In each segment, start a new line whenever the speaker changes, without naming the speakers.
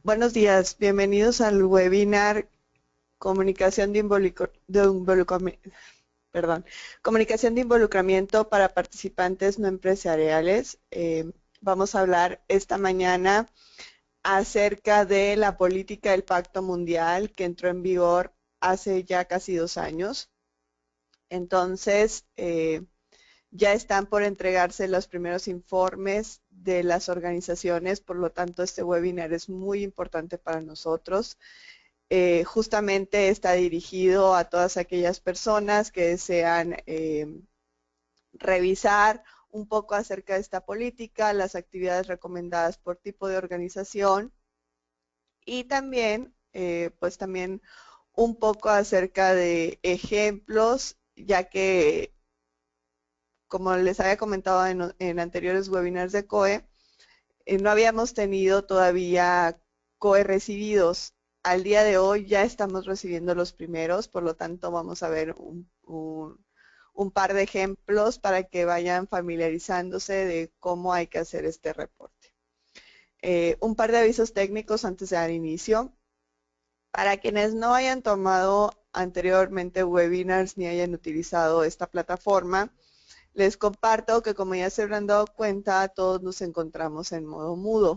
Buenos días, bienvenidos al webinar Comunicación perdón, Comunicación de Involucramiento para Participantes No Empresariales. Vamos a hablar esta mañana acerca de la política del Pacto Mundial que entró en vigor hace ya casi 2 años. Entonces, ya están por entregarse los primeros informes de las organizaciones, por lo tanto este webinar es muy importante para nosotros. Justamente está dirigido a todas aquellas personas que desean revisar un poco acerca de esta política, las actividades recomendadas por tipo de organización y también, pues también un poco acerca de ejemplos, ya que como les había comentado en anteriores webinars de COE, no habíamos tenido todavía COE recibidos. Al día de hoy ya estamos recibiendo los primeros, por lo tanto vamos a ver un par de ejemplos para que vayan familiarizándose de cómo hay que hacer este reporte. Un par de avisos técnicos antes de dar inicio. Para quienes no hayan tomado anteriormente webinars ni hayan utilizado esta plataforma, les comparto que como ya se habrán dado cuenta, todos nos encontramos en modo mudo.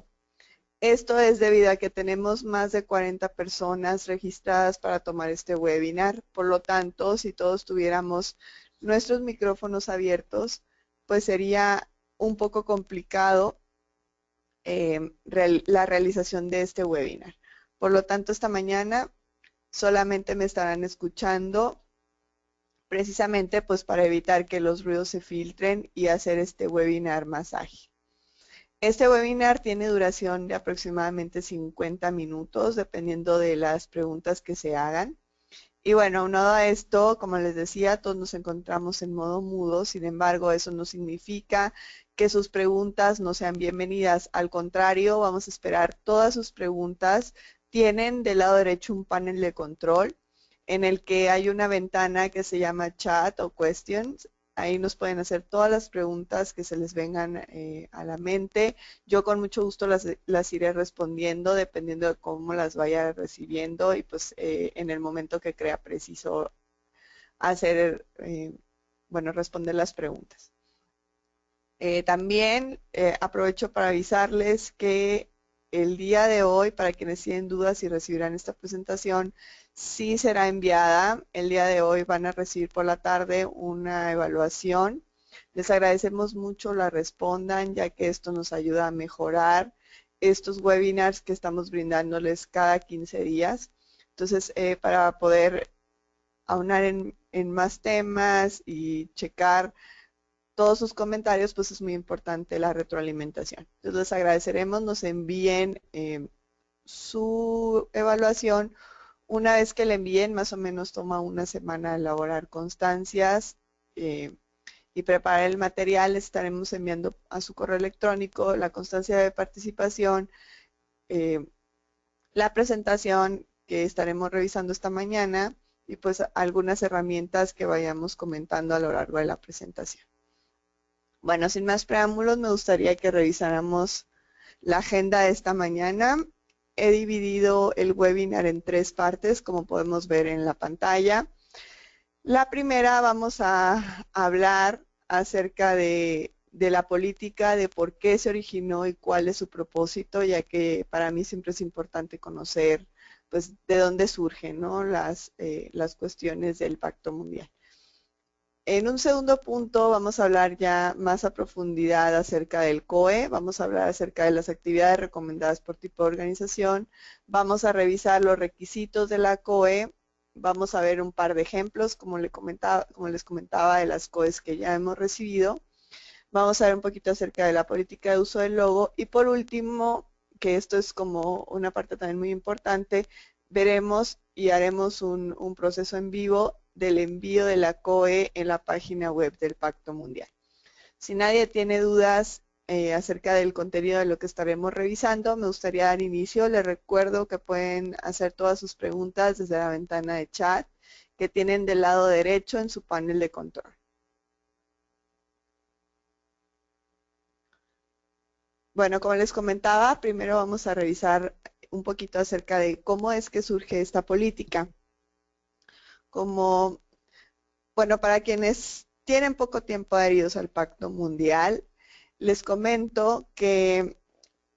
Esto es debido a que tenemos más de 40 personas registradas para tomar este webinar. Por lo tanto, si todos tuviéramos nuestros micrófonos abiertos, pues sería un poco complicado la realización de este webinar. Por lo tanto, esta mañana solamente me estarán escuchando precisamente pues para evitar que los ruidos se filtren y hacer este webinar más ágil. Este webinar tiene duración de aproximadamente 50 minutos, dependiendo de las preguntas que se hagan. Y bueno, aunado a esto, como les decía, todos nos encontramos en modo mudo, sin embargo, eso no significa que sus preguntas no sean bienvenidas. Al contrario, vamos a esperar todas sus preguntas. Tienen del lado derecho un panel de control en el que hay una ventana que se llama chat o questions. Ahí nos pueden hacer todas las preguntas que se les vengan a la mente. Yo con mucho gusto las iré respondiendo dependiendo de cómo las vaya recibiendo y pues en el momento que crea preciso hacer, bueno, responder las preguntas. También aprovecho para avisarles que el día de hoy, para quienes tienen dudas si recibirán esta presentación, sí será enviada. El día de hoy van a recibir por la tarde una evaluación. Les agradecemos mucho la respondan, ya que esto nos ayuda a mejorar estos webinars que estamos brindándoles cada 15 días. Entonces, para poder aunar en más temas y checar todos sus comentarios, pues es muy importante la retroalimentación. Entonces les agradeceremos, nos envíen su evaluación. Una vez que le envíen, más o menos toma una semana elaborar constancias y preparar el material. Les estaremos enviando a su correo electrónico la constancia de participación, eh, la presentación que estaremos revisando esta mañana y pues algunas herramientas que vayamos comentando a lo largo de la presentación. Bueno, sin más preámbulos, me gustaría que revisáramos la agenda de esta mañana. He dividido el webinar en 3 partes, como podemos ver en la pantalla. La primera vamos a hablar acerca de la política, de por qué se originó y cuál es su propósito, ya que para mí siempre es importante conocer pues, de dónde surgen, ¿no? las cuestiones del Pacto Mundial. En un segundo punto vamos a hablar ya más a profundidad acerca del COE, vamos a hablar acerca de las actividades recomendadas por tipo de organización, vamos a revisar los requisitos de la COE, vamos a ver un par de ejemplos, como les comentaba, de las COEs que ya hemos recibido, vamos a ver un poquito acerca de la política de uso del logo y por último, que esto es como una parte también muy importante, veremos y haremos un proceso en vivo del envío de la COE en la página web del Pacto Mundial. Si nadie tiene dudas acerca del contenido de lo que estaremos revisando, me gustaría dar inicio. Les recuerdo que pueden hacer todas sus preguntas desde la ventana de chat que tienen del lado derecho en su panel de control. Bueno, como les comentaba, primero vamos a revisar un poquito acerca de cómo es que surge esta política. Como, bueno, para quienes tienen poco tiempo adheridos al Pacto Mundial, les comento que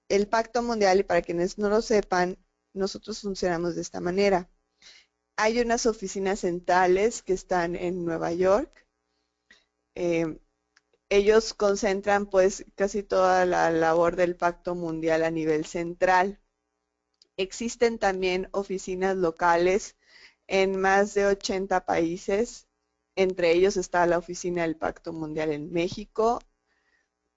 el Pacto Mundial, y para quienes no lo sepan, nosotros funcionamos de esta manera. Hay unas oficinas centrales que están en Nueva York. Ellos concentran pues casi toda la labor del Pacto Mundial a nivel central. Existen también oficinas locales en más de 80 países. Entre ellos está la oficina del Pacto Mundial en México,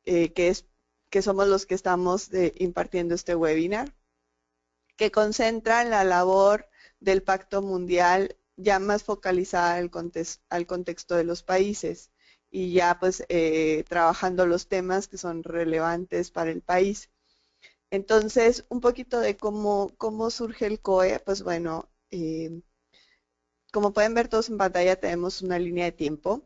que somos los que estamos impartiendo este webinar, que concentran la labor del Pacto Mundial ya más focalizada al contexto de los países y ya pues trabajando los temas que son relevantes para el país. Entonces, un poquito de cómo surge el COE, pues bueno, como pueden ver todos en pantalla tenemos una línea de tiempo.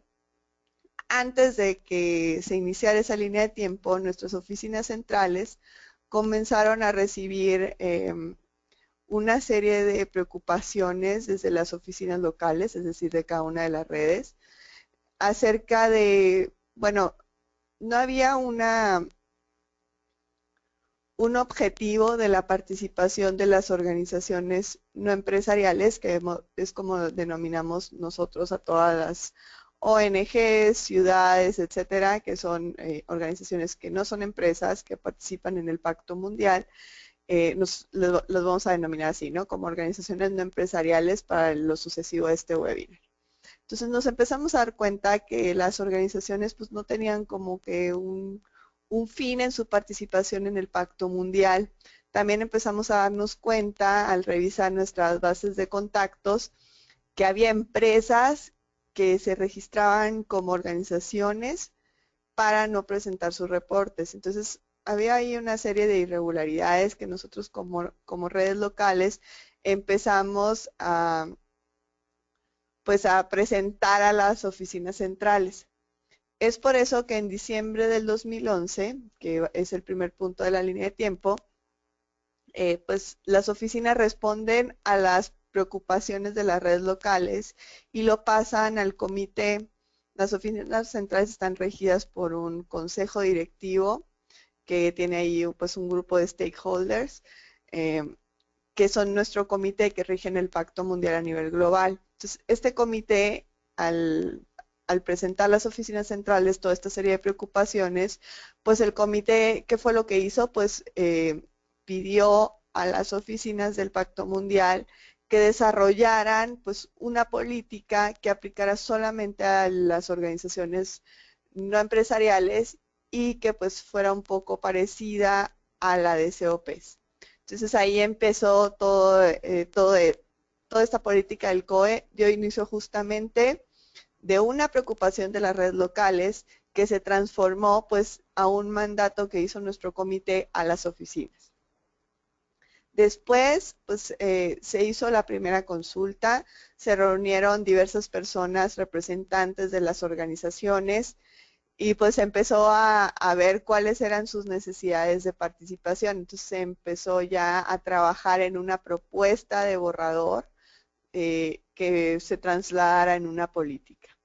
Antes de que se iniciara esa línea de tiempo, nuestras oficinas centrales comenzaron a recibir una serie de preocupaciones desde las oficinas locales, es decir, de cada una de las redes, acerca de, bueno, no había un objetivo de la participación de las organizaciones no empresariales, que es como denominamos nosotros a todas las ONGs, ciudades, etcétera, que son organizaciones que no son empresas, que participan en el Pacto Mundial. Los vamos a denominar así, ¿no? Como organizaciones no empresariales para lo sucesivo de este webinar. Entonces nos empezamos a dar cuenta que las organizaciones pues no tenían como que un fin en su participación en el Pacto Mundial. También empezamos a darnos cuenta al revisar nuestras bases de contactos que había empresas que se registraban como organizaciones para no presentar sus reportes. Entonces había ahí una serie de irregularidades que nosotros como redes locales empezamos pues a presentar a las oficinas centrales. Es por eso que en diciembre del 2011, que es el primer punto de la línea de tiempo, pues las oficinas responden a las preocupaciones de las redes locales y lo pasan al comité. Las oficinas centrales están regidas por un consejo directivo que tiene ahí pues un grupo de stakeholders que son nuestro comité que rigen el Pacto Mundial a nivel global. Entonces, este comité, al presentar las oficinas centrales toda esta serie de preocupaciones, pues el comité, ¿qué fue lo que hizo? Pues pidió a las oficinas del Pacto Mundial que desarrollaran pues una política que aplicara solamente a las organizaciones no empresariales y que pues fuera un poco parecida a la de COPs. Entonces ahí empezó toda esta política del COE, dio inicio justamente de una preocupación de las redes locales que se transformó pues a un mandato que hizo nuestro comité a las oficinas. Después, pues se hizo la primera consulta, se reunieron diversas personas, representantes de las organizaciones, y pues empezó a ver cuáles eran sus necesidades de participación. Entonces se empezó ya a trabajar en una propuesta de borrador que se trasladara en una política.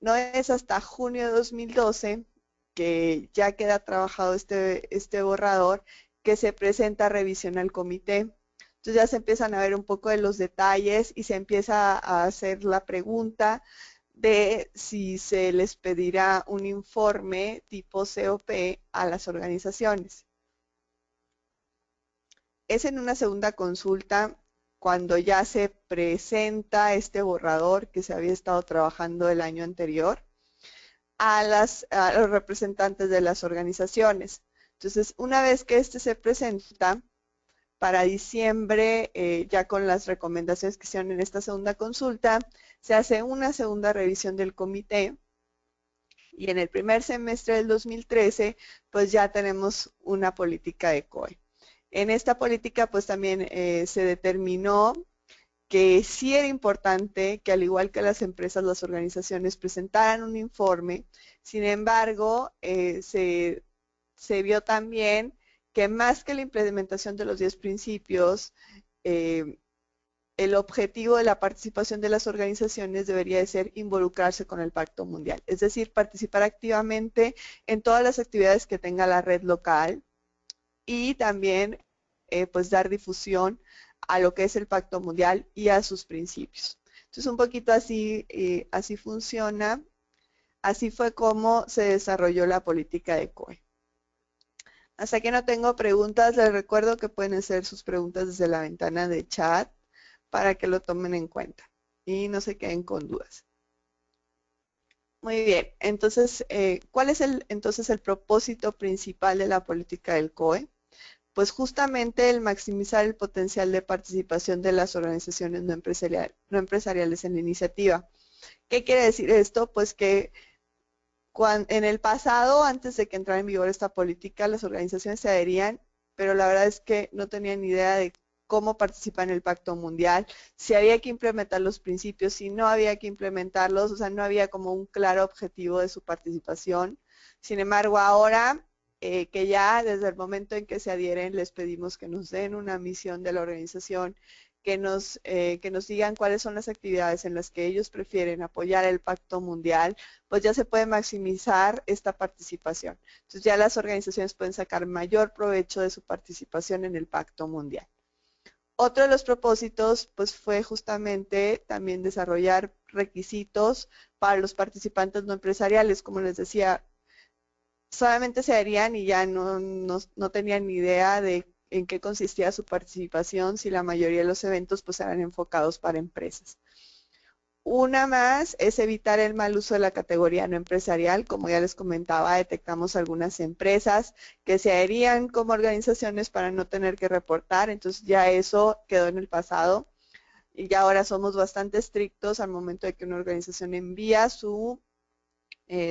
No es hasta junio de 2012 que ya queda trabajado este borrador que se presenta a revisión al comité. Entonces ya se empiezan a ver un poco de los detalles y se empieza a hacer la pregunta de si se les pedirá un informe tipo COP a las organizaciones. Es en una segunda consulta cuando ya se presenta este borrador que se había estado trabajando el año anterior a los representantes de las organizaciones. Entonces, una vez que este se presenta, para diciembre, ya con las recomendaciones que hicieron en esta segunda consulta, se hace una segunda revisión del comité y en el primer semestre del 2013, pues ya tenemos una política de COE. En esta política, pues también se determinó que sí era importante que al igual que las empresas, las organizaciones presentaran un informe. Sin embargo, se vio también que más que la implementación de los 10 principios, el objetivo de la participación de las organizaciones debería de ser involucrarse con el Pacto Mundial, es decir, participar activamente en todas las actividades que tenga la red local y también pues dar difusión a lo que es el Pacto Mundial y a sus principios. Entonces un poquito así, así funciona, así fue como se desarrolló la política de COE. Hasta que no tengo preguntas, les recuerdo que pueden hacer sus preguntas desde la ventana de chat para que lo tomen en cuenta y no se queden con dudas. Muy bien, entonces, ¿cuál es entonces el propósito principal de la política del COE? Pues justamente el maximizar el potencial de participación de las organizaciones no empresariales en la iniciativa. ¿Qué quiere decir esto? Pues que en el pasado, antes de que entrara en vigor esta política, las organizaciones se adherían, pero la verdad es que no tenían ni idea de cómo participar en el Pacto Mundial, si había que implementar los principios, si no había que implementarlos, o sea, no había como un claro objetivo de su participación. Sin embargo, ahora que ya desde el momento en que se adhieren, les pedimos que nos den una misión de la organización, que nos digan cuáles son las actividades en las que ellos prefieren apoyar el Pacto Mundial, pues ya se puede maximizar esta participación. Entonces ya las organizaciones pueden sacar mayor provecho de su participación en el Pacto Mundial. Otro de los propósitos pues fue justamente también desarrollar requisitos para los participantes no empresariales. Como les decía, solamente se harían y ya no tenían ni idea de en qué consistía su participación, si la mayoría de los eventos pues eran enfocados para empresas. Una más es evitar el mal uso de la categoría no empresarial. Como ya les comentaba, detectamos algunas empresas que se adherían como organizaciones para no tener que reportar, entonces ya eso quedó en el pasado y ya ahora somos bastante estrictos al momento de que una organización envía su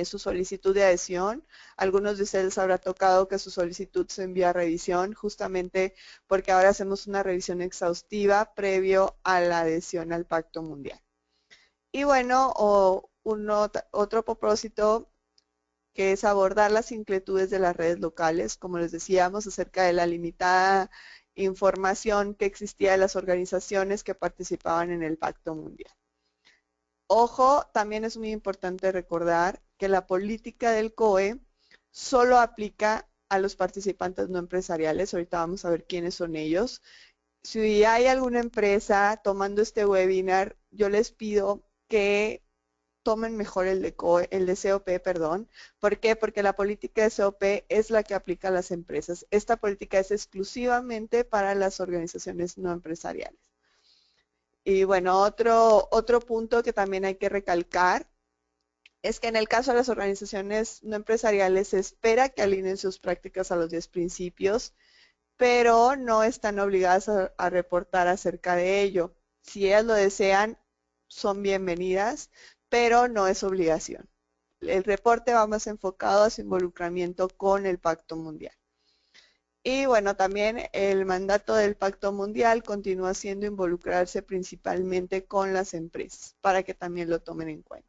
solicitud de adhesión. Algunos de ustedes habrá tocado que su solicitud se envía a revisión, justamente porque ahora hacemos una revisión exhaustiva previo a la adhesión al Pacto Mundial. Y bueno, otro propósito que es abordar las inquietudes de las redes locales, como les decíamos, acerca de la limitada información que existía de las organizaciones que participaban en el Pacto Mundial. Ojo, también es muy importante recordar que la política del COE solo aplica a los participantes no empresariales. Ahorita vamos a ver quiénes son ellos. Si hay alguna empresa tomando este webinar, yo les pido que tomen mejor el de COP, perdón. ¿Por qué? Porque la política de COP es la que aplica a las empresas. Esta política es exclusivamente para las organizaciones no empresariales. Y bueno, otro punto que también hay que recalcar es que en el caso de las organizaciones no empresariales se espera que alineen sus prácticas a los 10 principios, pero no están obligadas a reportar acerca de ello. Si ellas lo desean, son bienvenidas, pero no es obligación. El reporte va más enfocado a su involucramiento con el Pacto Mundial. Y bueno, también el mandato del Pacto Mundial continúa siendo involucrarse principalmente con las empresas, para que también lo tomen en cuenta.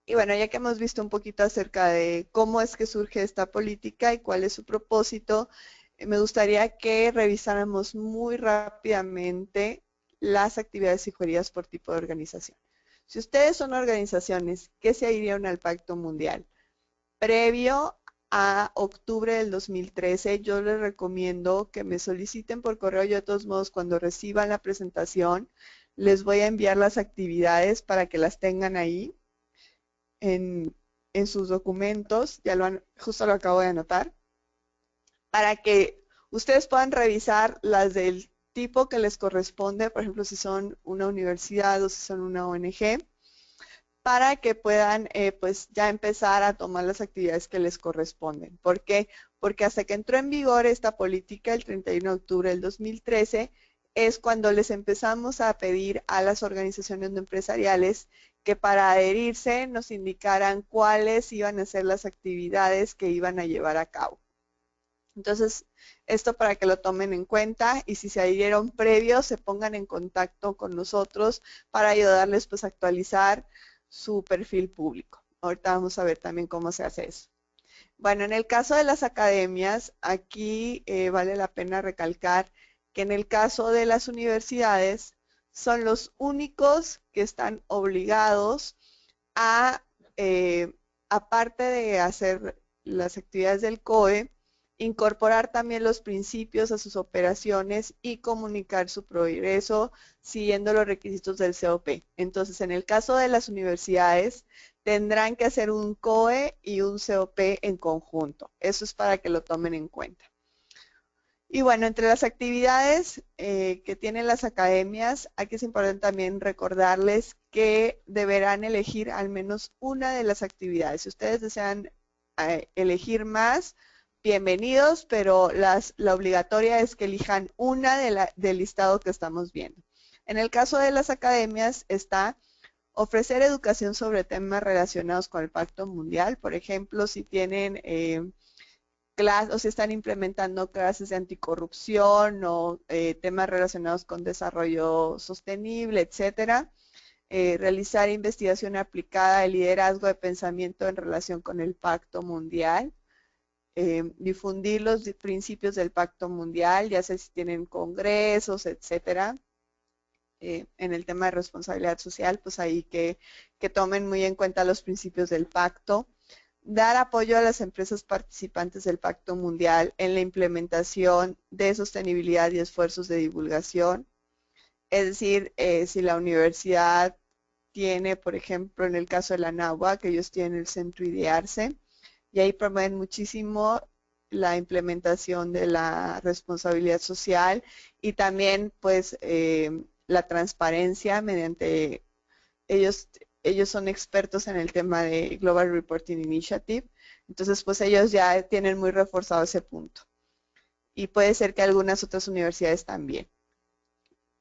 Y bueno, ya que hemos visto un poquito acerca de cómo es que surge esta política y cuál es su propósito, me gustaría que revisáramos muy rápidamente las actividades sugeridas por tipo de organización. Si ustedes son organizaciones que se adhirieron al Pacto Mundial previo a octubre del 2013, yo les recomiendo que me soliciten por correo. Yo de todos modos, cuando reciban la presentación, les voy a enviar las actividades para que las tengan ahí en sus documentos. Ya justo lo acabo de anotar, para que ustedes puedan revisar las del tipo que les corresponde, por ejemplo, si son una universidad o si son una ONG, para que puedan pues ya empezar a tomar las actividades que les corresponden. ¿Por qué? Porque hasta que entró en vigor esta política el 31 de octubre del 2013 es cuando les empezamos a pedir a las organizaciones no empresariales que para adherirse nos indicaran cuáles iban a ser las actividades que iban a llevar a cabo. Entonces, esto para que lo tomen en cuenta y si se adhirieron previos, se pongan en contacto con nosotros para ayudarles pues a actualizar su perfil público. Ahorita vamos a ver también cómo se hace eso. Bueno, en el caso de las academias, aquí vale la pena recalcar que en el caso de las universidades son los únicos que están obligados a, aparte de hacer las actividades del COE, incorporar también los principios a sus operaciones y comunicar su progreso siguiendo los requisitos del COP. Entonces, en el caso de las universidades, tendrán que hacer un COE y un COP en conjunto. Eso es para que lo tomen en cuenta. Y bueno, entre las actividades que tienen las academias, aquí es importante también recordarles que deberán elegir al menos una de las actividades. Si ustedes desean elegir más, bienvenidos, pero la obligatoria es que elijan una del listado que estamos viendo. En el caso de las academias está ofrecer educación sobre temas relacionados con el Pacto Mundial. Por ejemplo, si tienen clases o si están implementando clases de anticorrupción o temas relacionados con desarrollo sostenible, etcétera. Realizar investigación aplicada de liderazgo de pensamiento en relación con el Pacto Mundial. Difundir los principios del Pacto Mundial, ya sea si tienen congresos, etcétera. En el tema de responsabilidad social, pues ahí que tomen muy en cuenta los principios del pacto. Dar apoyo a las empresas participantes del Pacto Mundial en la implementación de sostenibilidad y esfuerzos de divulgación. Es decir, si la universidad tiene, por ejemplo, en el caso de la NAHUA, que ellos tienen el Centro Idearse, y ahí promueven muchísimo la implementación de la responsabilidad social y también, pues, la transparencia mediante ellos son expertos en el tema de Global Reporting Initiative, entonces pues ellos ya tienen muy reforzado ese punto. Y puede ser que algunas otras universidades también.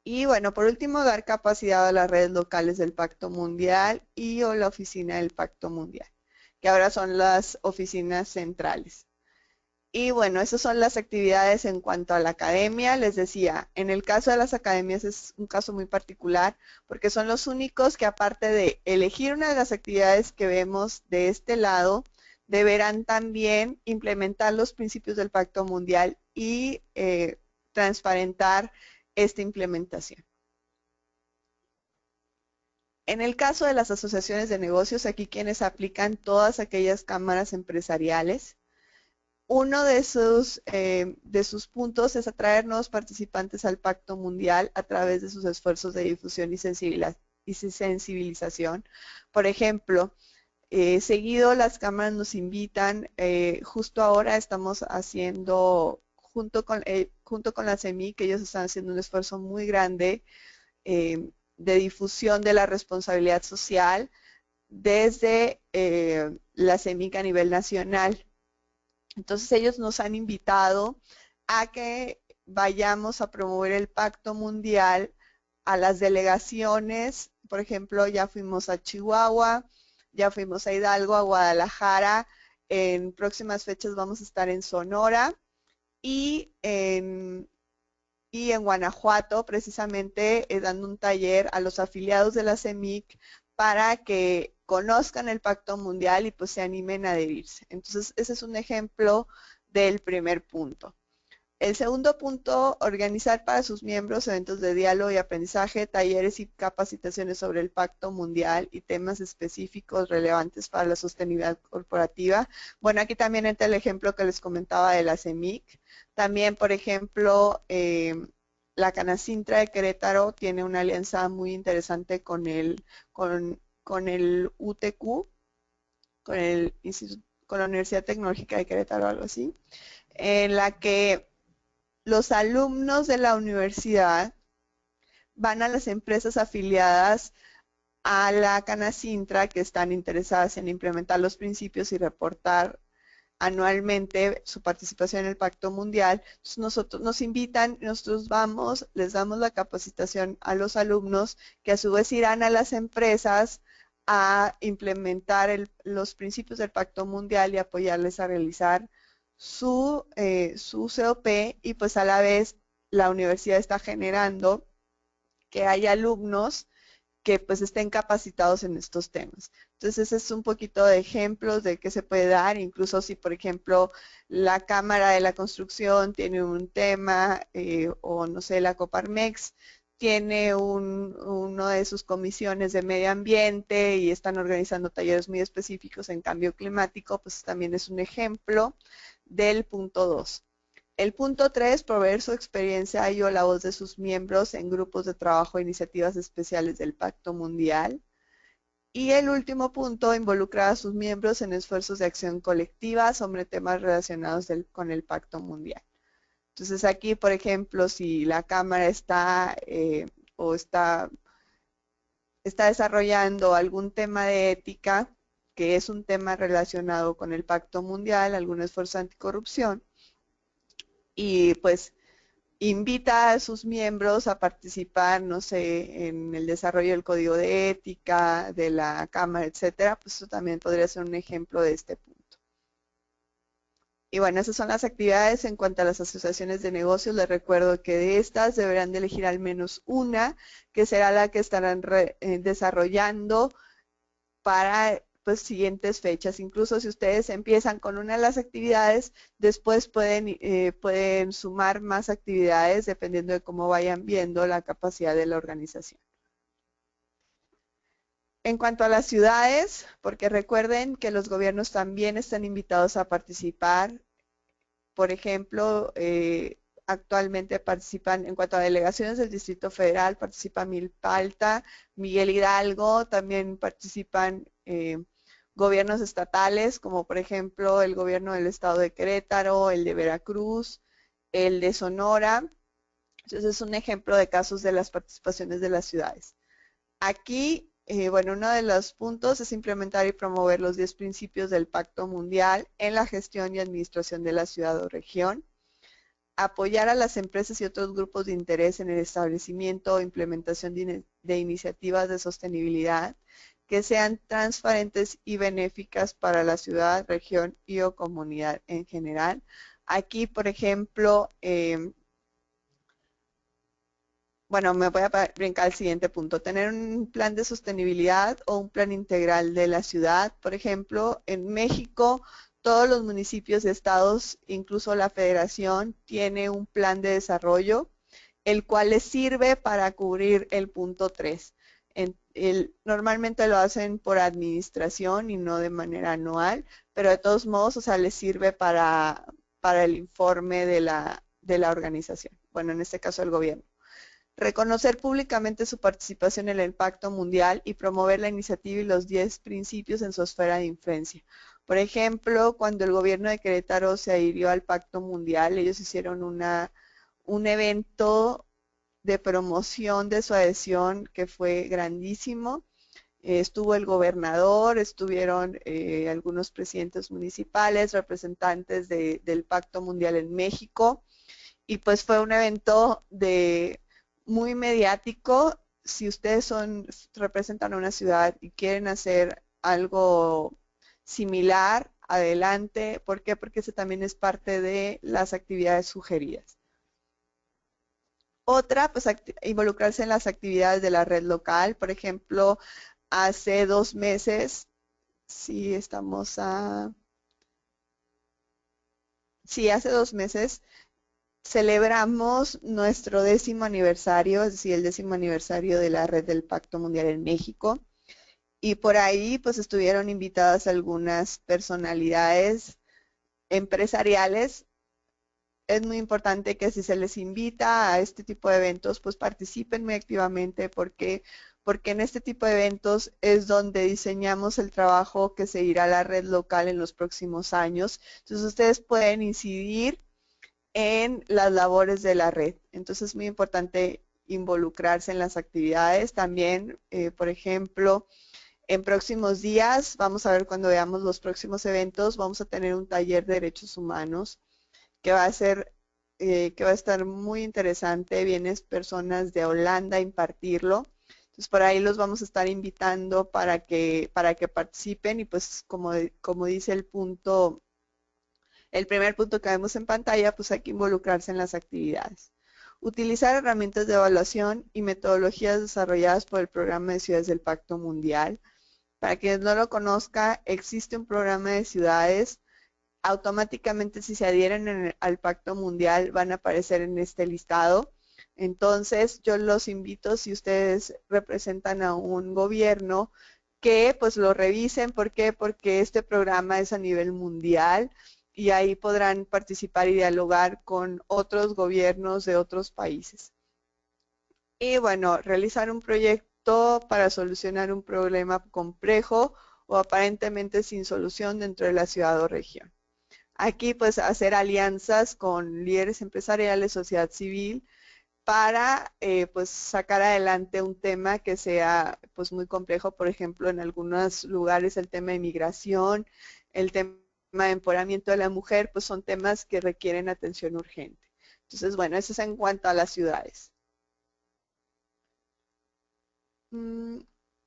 Y bueno, por último, dar capacidad a las redes locales del Pacto Mundial y o la oficina del Pacto Mundial, que ahora son las oficinas centrales. Y bueno, esas son las actividades en cuanto a la academia. Les decía, en el caso de las academias es un caso muy particular porque son los únicos que aparte de elegir una de las actividades que vemos de este lado, deberán también implementar los principios del Pacto Mundial y transparentar esta implementación. En el caso de las asociaciones de negocios, aquí quienes aplican todas aquellas cámaras empresariales, uno de sus puntos es atraer nuevos participantes al Pacto Mundial a través de sus esfuerzos de difusión y sensibilización. Por ejemplo, seguido las cámaras nos invitan, justo ahora estamos haciendo, junto con la CEMIC, que ellos están haciendo un esfuerzo muy grande de difusión de la responsabilidad social desde la CEMIC a nivel nacional. Entonces ellos nos han invitado a que vayamos a promover el Pacto Mundial a las delegaciones. Por ejemplo, ya fuimos a Chihuahua, ya fuimos a Hidalgo, a Guadalajara. En próximas fechas vamos a estar en Sonora y en Guanajuato, precisamente dando un taller a los afiliados de la CEMIC para que conozcan el Pacto Mundial y pues se animen a adherirse. Entonces, ese es un ejemplo del primer punto. El segundo punto, organizar para sus miembros eventos de diálogo y aprendizaje, talleres y capacitaciones sobre el Pacto Mundial y temas específicos relevantes para la sostenibilidad corporativa. Bueno, aquí también entra el ejemplo que les comentaba de la CEMIC. También, por ejemplo, la Canacintra de Querétaro tiene una alianza muy interesante con el UTQ, con la Universidad Tecnológica de Querétaro, algo así, en la que los alumnos de la universidad van a las empresas afiliadas a la Canacintra que están interesadas en implementar los principios y reportar anualmente su participación en el Pacto Mundial. Entonces nosotros nos invitan, nosotros vamos, les damos la capacitación a los alumnos que a su vez irán a las empresas a implementar los principios del Pacto Mundial y apoyarles a realizar su COP, y pues a la vez la universidad está generando que hay alumnos que pues estén capacitados en estos temas. Entonces, ese es un poquito de ejemplos de qué se puede dar, incluso si, por ejemplo, la Cámara de la Construcción tiene un tema, o no sé, la Coparmex tiene uno de sus comisiones de medio ambiente y están organizando talleres muy específicos en cambio climático, pues también es un ejemplo del punto 2. El punto 3, proveer su experiencia y o la voz de sus miembros en grupos de trabajo e iniciativas especiales del Pacto Mundial. Y el último punto, involucrar a sus miembros en esfuerzos de acción colectiva sobre temas relacionados con el Pacto Mundial. Entonces aquí, por ejemplo, si la Cámara está o está desarrollando algún tema de ética, que es un tema relacionado con el Pacto Mundial, algún esfuerzo anticorrupción, y pues invita a sus miembros a participar, no sé, en el desarrollo del código de ética, de la Cámara, etcétera, pues eso también podría ser un ejemplo de este punto. Y bueno, esas son las actividades. En cuanto a las asociaciones de negocios, les recuerdo que de estas deberán de elegir al menos una, que será la que estarán desarrollando para pues siguientes fechas. Incluso si ustedes empiezan con una de las actividades, después pueden sumar más actividades dependiendo de cómo vayan viendo la capacidad de la organización. En cuanto a las ciudades, porque recuerden que los gobiernos también están invitados a participar. Por ejemplo, actualmente participan, en cuanto a delegaciones del Distrito Federal, participa Milpa Alta, Miguel Hidalgo, también participan gobiernos estatales, como por ejemplo el gobierno del estado de Querétaro, el de Veracruz, el de Sonora. Entonces es un ejemplo de casos de las participaciones de las ciudades. Aquí, bueno, uno de los puntos es implementar y promover los 10 principios del Pacto Mundial en la gestión y administración de la ciudad o región. Apoyar a las empresas y otros grupos de interés en el establecimiento o implementación de iniciativas de sostenibilidad que sean transparentes y benéficas para la ciudad, región y o comunidad en general. Aquí, por ejemplo, bueno, me voy a brincar al siguiente punto. Tener un plan de sostenibilidad o un plan integral de la ciudad. Por ejemplo, en México, todos los municipios y estados, incluso la federación, tiene un plan de desarrollo, el cual les sirve para cubrir el punto 3. Normalmente lo hacen por administración y no de manera anual, pero de todos modos, o sea, les sirve para el informe de la organización. Bueno, en este caso el gobierno. Reconocer públicamente su participación en el Pacto Mundial y promover la iniciativa y los 10 principios en su esfera de influencia. Por ejemplo, cuando el gobierno de Querétaro se adhirió al Pacto Mundial, ellos hicieron un evento de promoción de su adhesión que fue grandísimo. Estuvo el gobernador, estuvieron algunos presidentes municipales, representantes del Pacto Mundial en México, y pues fue un evento muy mediático. Si ustedes representan una ciudad y quieren hacer algo similar, adelante. ¿Por qué? Porque ese también es parte de las actividades sugeridas. Otra, pues involucrarse en las actividades de la red local. Por ejemplo, hace 2 meses, sí, estamos a... Sí, hace 2 meses celebramos nuestro 10º aniversario, es decir, el 10º aniversario de la Red del Pacto Mundial en México. Y por ahí pues estuvieron invitadas algunas personalidades empresariales. Es muy importante que si se les invita a este tipo de eventos, pues participen muy activamente porque en este tipo de eventos es donde diseñamos el trabajo que se irá a la red local en los próximos años. Entonces ustedes pueden incidir en las labores de la red. Entonces es muy importante involucrarse en las actividades. También, por ejemplo, en próximos días, vamos a ver cuando veamos los próximos eventos, vamos a tener un taller de derechos humanos que va a ser, que va a estar muy interesante. Vienen personas de Holanda a impartirlo. Entonces por ahí los vamos a estar invitando para que participen y pues como dice el primer punto que vemos en pantalla, pues hay que involucrarse en las actividades. Utilizar herramientas de evaluación y metodologías desarrolladas por el Programa de Ciudades del Pacto Mundial. Para quienes no lo conozcan, existe un programa de ciudades. Automáticamente, si se adhieren al Pacto Mundial, van a aparecer en este listado. Entonces, yo los invito, si ustedes representan a un gobierno, que pues lo revisen. ¿Por qué? Porque este programa es a nivel mundial y ahí podrán participar y dialogar con otros gobiernos de otros países. Y bueno, realizar un proyecto para solucionar un problema complejo o aparentemente sin solución dentro de la ciudad o región. Aquí pues hacer alianzas con líderes empresariales, sociedad civil, para pues sacar adelante un tema que sea pues muy complejo. Por ejemplo, en algunos lugares el tema de migración, el tema de empoderamiento de la mujer, pues son temas que requieren atención urgente. Entonces, bueno, eso es en cuanto a las ciudades.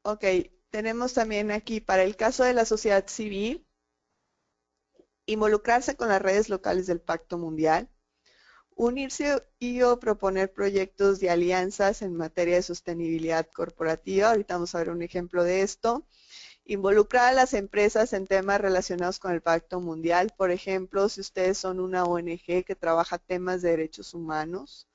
Ok, tenemos también aquí para el caso de la sociedad civil, involucrarse con las redes locales del Pacto Mundial, unirse y o proponer proyectos de alianzas en materia de sostenibilidad corporativa. Ahorita vamos a ver un ejemplo de esto. Involucrar a las empresas en temas relacionados con el Pacto Mundial. Por ejemplo, si ustedes son una ONG que trabaja temas de derechos humanos,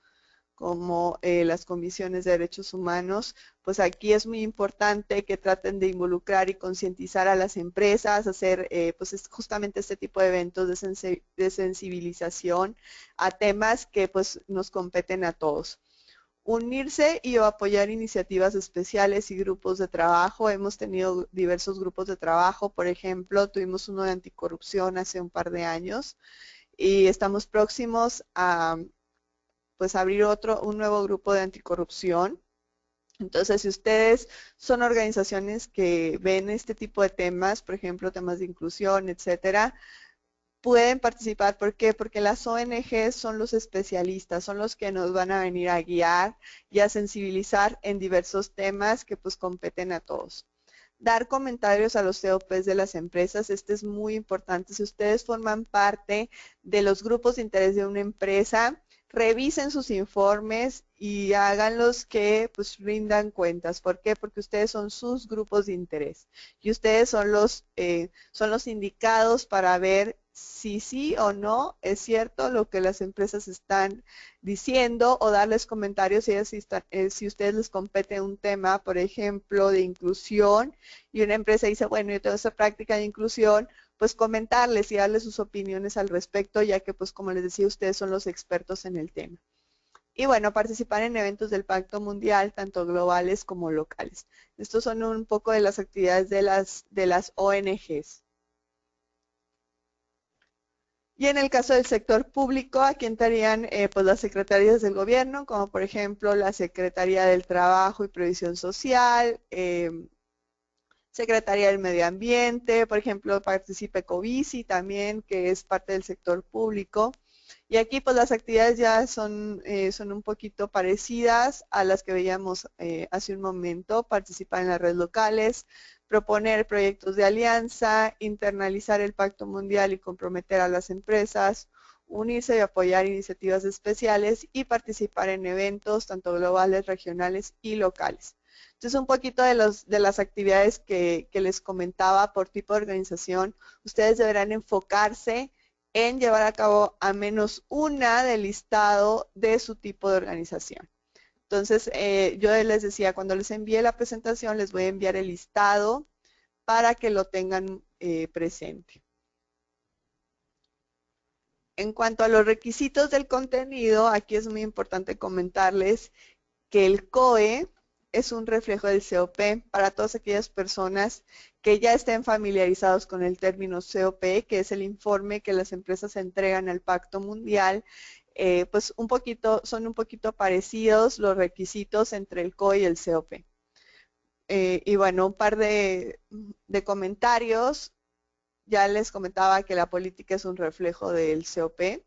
como las comisiones de derechos humanos, pues aquí es muy importante que traten de involucrar y concientizar a las empresas, hacer pues justamente este tipo de eventos de sensibilización a temas que pues nos competen a todos. Unirse y o apoyar iniciativas especiales y grupos de trabajo. Hemos tenido diversos grupos de trabajo. Por ejemplo, tuvimos uno de anticorrupción hace un par de años y estamos próximos a pues abrir un nuevo grupo de anticorrupción. Entonces, si ustedes son organizaciones que ven este tipo de temas, por ejemplo, temas de inclusión, etcétera, pueden participar. ¿Por qué? Porque las ONG son los especialistas, son los que nos van a venir a guiar y a sensibilizar en diversos temas que pues competen a todos. Dar comentarios a los COPs de las empresas. Este es muy importante. Si ustedes forman parte de los grupos de interés de una empresa, revisen sus informes y háganlos que pues rindan cuentas. ¿Por qué? Porque ustedes son sus grupos de interés y ustedes son los indicados para ver si sí o no es cierto lo que las empresas están diciendo, o darles comentarios si ustedes les compete un tema, por ejemplo, de inclusión, y una empresa dice, bueno, yo tengo esta práctica de inclusión, pues comentarles y darles sus opiniones al respecto, ya que pues como les decía, ustedes son los expertos en el tema. Y bueno, participar en eventos del Pacto Mundial, tanto globales como locales. Estos son un poco de las actividades de las ONGs. Y en el caso del sector público, aquí entrarían pues las secretarías del gobierno, como por ejemplo la Secretaría del Trabajo y Previsión Social, Secretaría del Medio Ambiente, por ejemplo, participa Ecobici también, que es parte del sector público. Y aquí pues las actividades ya son un poquito parecidas a las que veíamos hace un momento. Participar en las redes locales, proponer proyectos de alianza, internalizar el Pacto Mundial y comprometer a las empresas, unirse y apoyar iniciativas especiales y participar en eventos tanto globales, regionales y locales. Entonces, un poquito de las actividades que les comentaba por tipo de organización. Ustedes deberán enfocarse en llevar a cabo a menos una del listado de su tipo de organización. Entonces, yo les decía, cuando les envíe la presentación, les voy a enviar el listado para que lo tengan presente. En cuanto a los requisitos del contenido, aquí es muy importante comentarles que el COE es un reflejo del COP. Para todas aquellas personas que ya estén familiarizados con el término COP, que es el informe que las empresas entregan al Pacto Mundial, pues son un poquito parecidos los requisitos entre el COE y el COP. Y bueno, un par de comentarios. Ya les comentaba que la política es un reflejo del COP.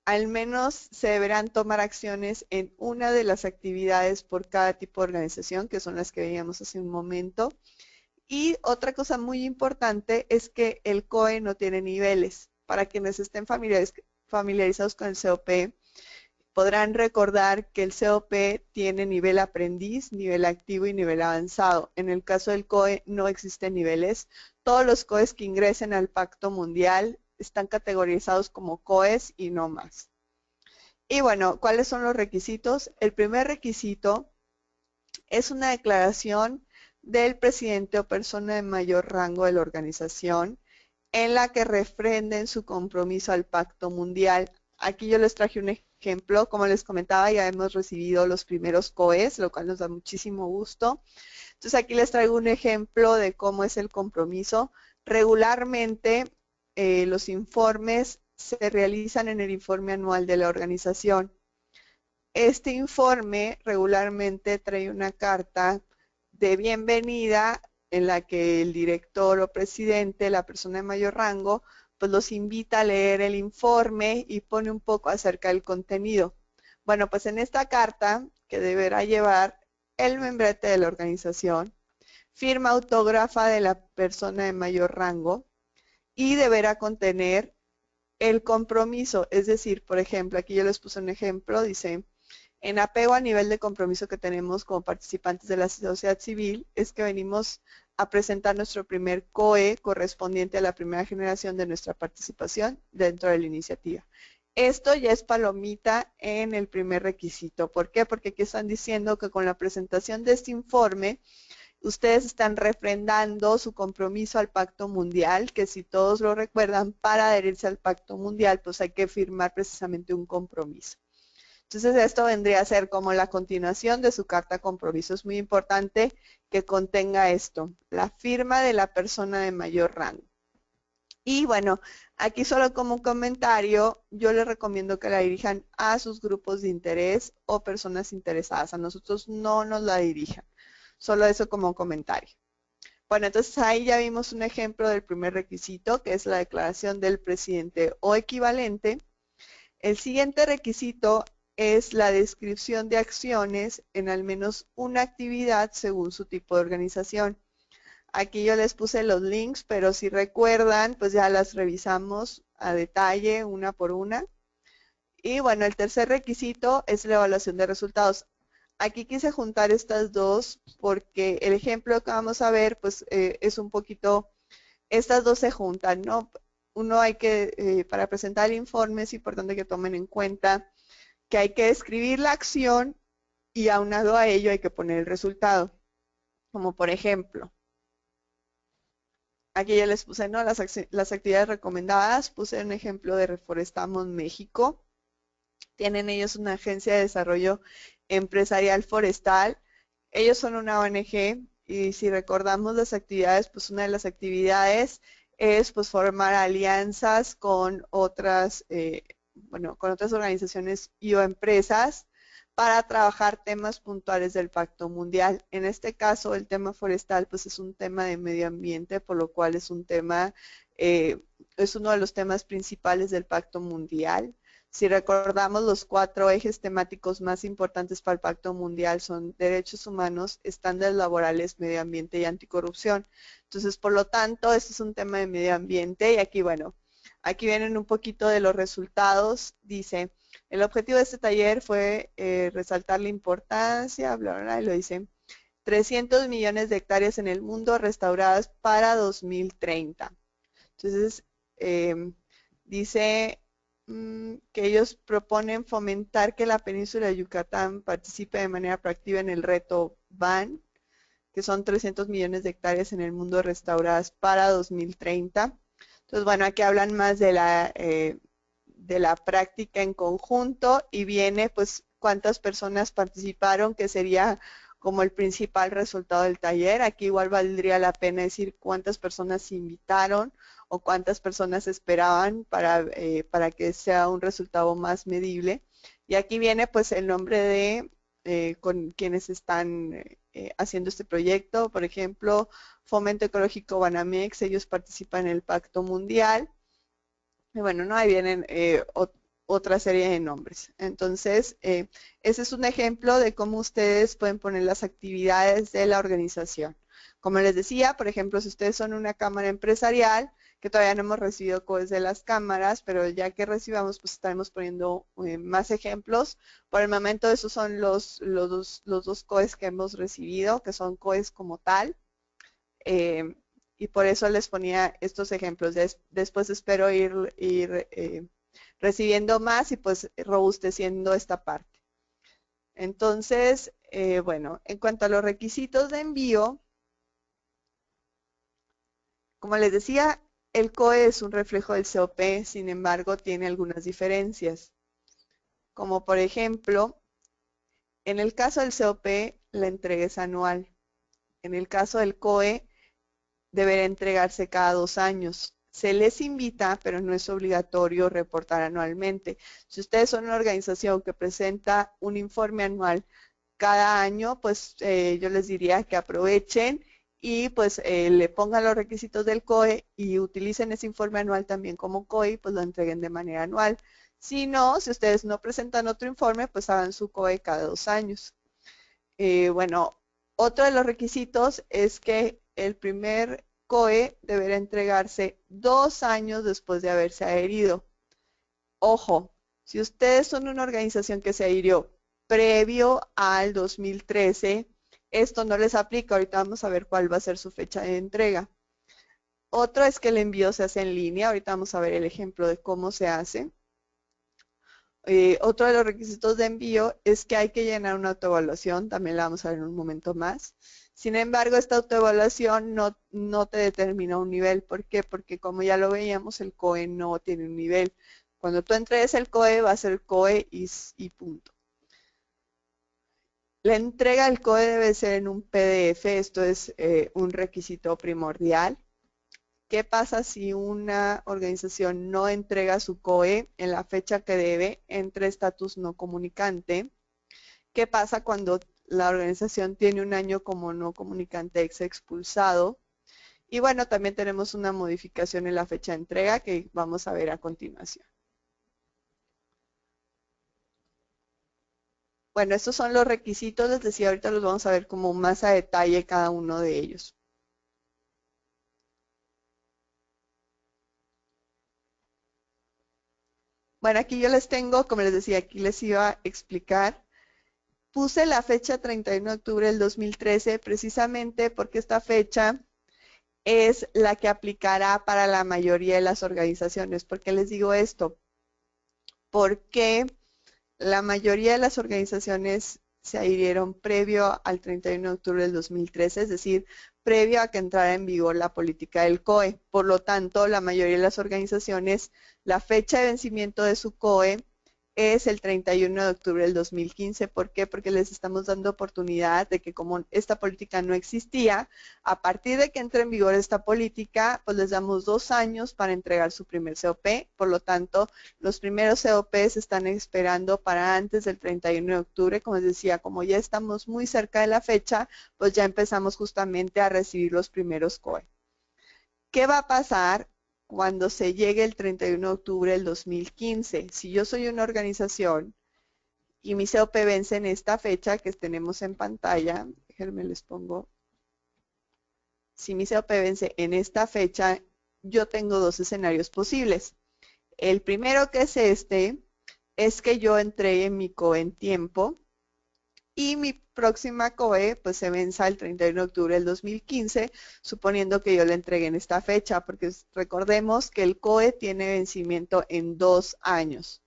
Al menos se deberán tomar acciones en una de las actividades por cada tipo de organización, que son las que veíamos hace un momento. Y otra cosa muy importante es que el COE no tiene niveles. Para quienes estén familiarizados con el COP, podrán recordar que el COP tiene nivel aprendiz, nivel activo y nivel avanzado. En el caso del COE no existen niveles. Todos los COEs que ingresen al Pacto Mundial están categorizados como COEs y no más. Y bueno, ¿cuáles son los requisitos? El primer requisito es una declaración del presidente o persona de mayor rango de la organización en la que refrenden su compromiso al Pacto Mundial. Aquí yo les traje un ejemplo, como les comentaba, ya hemos recibido los primeros COEs, lo cual nos da muchísimo gusto. Entonces aquí les traigo un ejemplo de cómo es el compromiso. Regularmente los informes se realizan en el informe anual de la organización. Este informe regularmente trae una carta de bienvenida en la que el director o presidente, la persona de mayor rango, pues los invita a leer el informe y pone un poco acerca del contenido. Bueno, pues en esta carta, que deberá llevar el membrete de la organización, firma autógrafa de la persona de mayor rango y deberá contener el compromiso. Es decir, por ejemplo, aquí yo les puse un ejemplo, dice: en apego al nivel de compromiso que tenemos como participantes de la sociedad civil, es que venimos a presentar nuestro primer COE correspondiente a la primera generación de nuestra participación dentro de la iniciativa. Esto ya es palomita en el primer requisito. ¿Por qué? Porque aquí están diciendo que con la presentación de este informe, ustedes están refrendando su compromiso al Pacto Mundial, que si todos lo recuerdan, para adherirse al Pacto Mundial, pues hay que firmar precisamente un compromiso. Entonces esto vendría a ser como la continuación de su carta compromiso. Es muy importante que contenga esto, la firma de la persona de mayor rango. Y bueno, aquí solo como un comentario, yo les recomiendo que la dirijan a sus grupos de interés o personas interesadas. A nosotros no nos la dirijan. Solo eso como un comentario. Bueno, entonces ahí ya vimos un ejemplo del primer requisito, que es la declaración del presidente o equivalente. El siguiente requisito es la descripción de acciones en al menos una actividad según su tipo de organización. Aquí yo les puse los links, pero si recuerdan, pues ya las revisamos a detalle, una por una. Y bueno, el tercer requisito es la evaluación de resultados. Aquí quise juntar estas dos porque el ejemplo que vamos a ver, pues es un poquito, estas dos se juntan, ¿no? Uno hay que, para presentar el informe es importante que tomen en cuenta que hay que describir la acción y aunado a ello hay que poner el resultado. Como por ejemplo, aquí ya les puse, ¿no?, las actividades recomendadas. Puse un ejemplo de Reforestamos México. Tienen ellos una agencia de desarrollo empresarial forestal. Ellos son una ONG y si recordamos las actividades, pues una de las actividades es pues formar alianzas con otras, con otras organizaciones y o empresas para trabajar temas puntuales del Pacto Mundial. En este caso, el tema forestal pues es un tema de medio ambiente, por lo cual es un tema, es uno de los temas principales del Pacto Mundial. Si recordamos, los 4 ejes temáticos más importantes para el Pacto Mundial son derechos humanos, estándares laborales, medio ambiente y anticorrupción. Entonces, por lo tanto, este es un tema de medio ambiente y aquí, bueno, aquí vienen un poquito de los resultados. Dice, el objetivo de este taller fue resaltar la importancia, bla, bla, bla, y lo dice, 300 millones de hectáreas en el mundo restauradas para 2030. Entonces, dice que ellos proponen fomentar que la península de Yucatán participe de manera proactiva en el reto BAN, que son 300 millones de hectáreas en el mundo restauradas para 2030. Entonces, bueno, aquí hablan más de la práctica en conjunto y viene pues cuántas personas participaron, que sería como el principal resultado del taller. Aquí igual valdría la pena decir cuántas personas se invitaron o cuántas personas esperaban para que sea un resultado más medible. Y aquí viene pues el nombre de con quienes están haciendo este proyecto. Por ejemplo, Fomento Ecológico Banamex, ellos participan en el Pacto Mundial. Y bueno, ¿no? Ahí vienen otra serie de nombres. Entonces, ese es un ejemplo de cómo ustedes pueden poner las actividades de la organización. Como les decía, por ejemplo, si ustedes son una cámara empresarial, que todavía no hemos recibido COEs de las cámaras, pero ya que recibamos, pues estaremos poniendo más ejemplos. Por el momento, esos son los dos COEs que hemos recibido, que son COEs como tal. Y por eso les ponía estos ejemplos. Después espero ir recibiendo más y pues robusteciendo esta parte. Entonces, bueno, en cuanto a los requisitos de envío, como les decía, el COE es un reflejo del COP, sin embargo, tiene algunas diferencias. Como por ejemplo, en el caso del COP, la entrega es anual. En el caso del COE, deberá entregarse cada 2 años. Se les invita, pero no es obligatorio reportar anualmente. Si ustedes son una organización que presenta un informe anual cada año, pues yo les diría que aprovechen y pues le pongan los requisitos del COE y utilicen ese informe anual también como COE y pues lo entreguen de manera anual. Si no, si ustedes no presentan otro informe, pues hagan su COE cada 2 años. Bueno, otro de los requisitos es que el primer COE deberá entregarse 2 años después de haberse adherido. Ojo, si ustedes son una organización que se adhirió previo al 2013, esto no les aplica. Ahorita vamos a ver cuál va a ser su fecha de entrega. Otro es que el envío se hace en línea. Ahorita vamos a ver el ejemplo de cómo se hace. Otro de los requisitos de envío es que hay que llenar una autoevaluación. También la vamos a ver en un momento más. Sin embargo, esta autoevaluación no te determina un nivel. ¿Por qué? Porque como ya lo veíamos, el COE no tiene un nivel. Cuando tú entregues el COE, va a ser COE y punto. La entrega del COE debe ser en un PDF. Esto es un requisito primordial. ¿Qué pasa si una organización no entrega su COE en la fecha que debe entre estatus no comunicante? ¿Qué pasa cuando la organización tiene un año como no comunicante ex expulsado? Y bueno, también tenemos una modificación en la fecha de entrega que vamos a ver a continuación. Bueno, estos son los requisitos, les decía, ahorita los vamos a ver como más a detalle cada uno de ellos. Bueno, aquí yo les tengo, como les decía, aquí les iba a explicar. Puse la fecha 31 de octubre del 2013 precisamente porque esta fecha es la que aplicará para la mayoría de las organizaciones. ¿Por qué les digo esto? Porque la mayoría de las organizaciones se adhirieron previo al 31 de octubre del 2013, es decir, previo a que entrara en vigor la política del COE. Por lo tanto, la mayoría de las organizaciones, la fecha de vencimiento de su COE es el 31 de octubre del 2015. ¿Por qué? Porque les estamos dando oportunidad de que como esta política no existía, a partir de que entre en vigor esta política, pues les damos 2 años para entregar su primer COP. Por lo tanto, los primeros COP se están esperando para antes del 31 de octubre. Como les decía, como ya estamos muy cerca de la fecha, pues ya empezamos justamente a recibir los primeros COE. ¿Qué va a pasar cuando se llegue el 31 de octubre del 2015? Si yo soy una organización y mi COP vence en esta fecha que tenemos en pantalla, déjenme les pongo. Si mi COP vence en esta fecha, yo tengo 2 escenarios posibles. El primero, que es este, es que yo entregue mi COE en tiempo y mi próxima COE pues se venza el 31 de octubre del 2015, suponiendo que yo la entregué en esta fecha, porque recordemos que el COE tiene vencimiento en 2 años.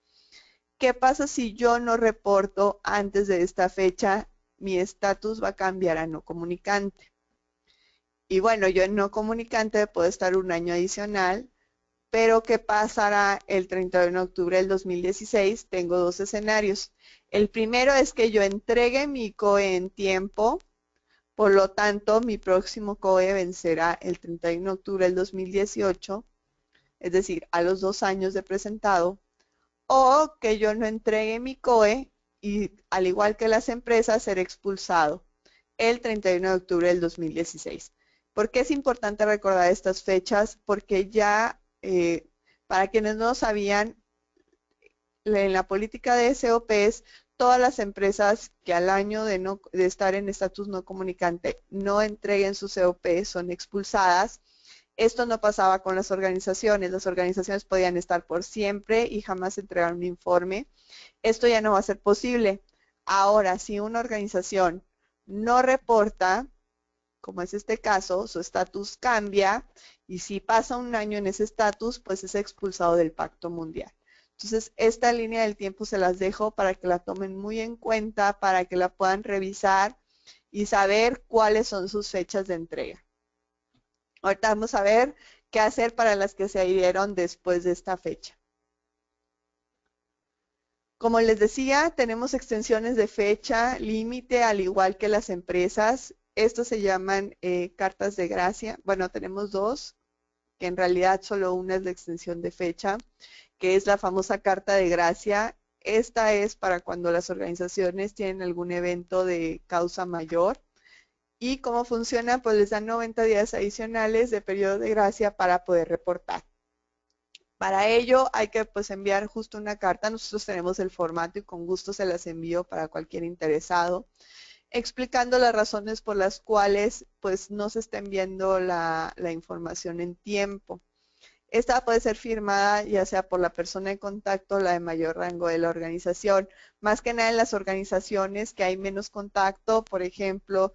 ¿Qué pasa si yo no reporto antes de esta fecha? Mi estatus va a cambiar a no comunicante. Y bueno, yo en no comunicante puedo estar un año adicional, pero ¿qué pasará el 31 de octubre del 2016? Tengo 2 escenarios. El primero es que yo entregue mi COE en tiempo, por lo tanto, mi próximo COE vencerá el 31 de octubre del 2018, es decir, a los 2 años de presentado, o que yo no entregue mi COE y, al igual que las empresas, ser expulsado el 31 de octubre del 2016. ¿Por qué es importante recordar estas fechas? Porque ya, para quienes no sabían, en la política de SOPs, todas las empresas que al año de estar en estatus no comunicante no entreguen su COP son expulsadas. Esto no pasaba con las organizaciones. Las organizaciones podían estar por siempre y jamás entregar un informe. Esto ya no va a ser posible. Ahora, si una organización no reporta, como es este caso, su estatus cambia y si pasa un año en ese estatus, pues es expulsado del Pacto Mundial. Entonces, esta línea del tiempo se las dejo para que la tomen muy en cuenta, para que la puedan revisar y saber cuáles son sus fechas de entrega. Ahorita vamos a ver qué hacer para las que se adhirieron después de esta fecha. Como les decía, tenemos extensiones de fecha límite, al igual que las empresas. Estos se llaman cartas de gracia. Bueno, tenemos dos, que en realidad solo una es la extensión de fecha, que es la famosa carta de gracia. Esta es para cuando las organizaciones tienen algún evento de causa mayor. ¿Y cómo funciona? Pues les dan 90 días adicionales de periodo de gracia para poder reportar. Para ello hay que pues enviar justo una carta. Nosotros tenemos el formato y con gusto se las envío para cualquier interesado, explicando las razones por las cuales pues no se está enviando la información en tiempo. Esta puede ser firmada ya sea por la persona de contacto o la de mayor rango de la organización. Más que nada en las organizaciones que hay menos contacto, por ejemplo,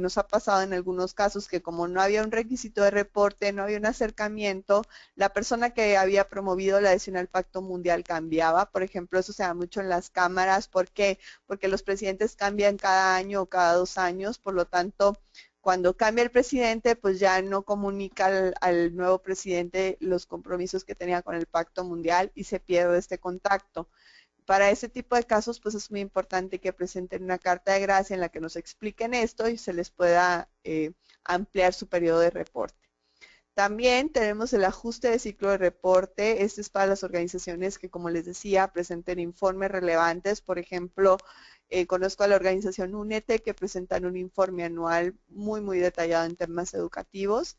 nos ha pasado en algunos casos que como no había un requisito de reporte, no había un acercamiento, la persona que había promovido la adhesión al Pacto Mundial cambiaba. Por ejemplo, eso se da mucho en las cámaras. ¿Por qué? Porque los presidentes cambian cada año o cada 2 años, por lo tanto, cuando cambia el presidente, pues ya no comunica al nuevo presidente los compromisos que tenía con el Pacto Mundial y se pierde este contacto. Para ese tipo de casos, pues es muy importante que presenten una carta de gracia en la que nos expliquen esto y se les pueda ampliar su periodo de reporte. También tenemos el ajuste de ciclo de reporte. Este es para las organizaciones que, como les decía, presenten informes relevantes. Por ejemplo, conozco a la organización UNETE que presentan un informe anual muy detallado en temas educativos.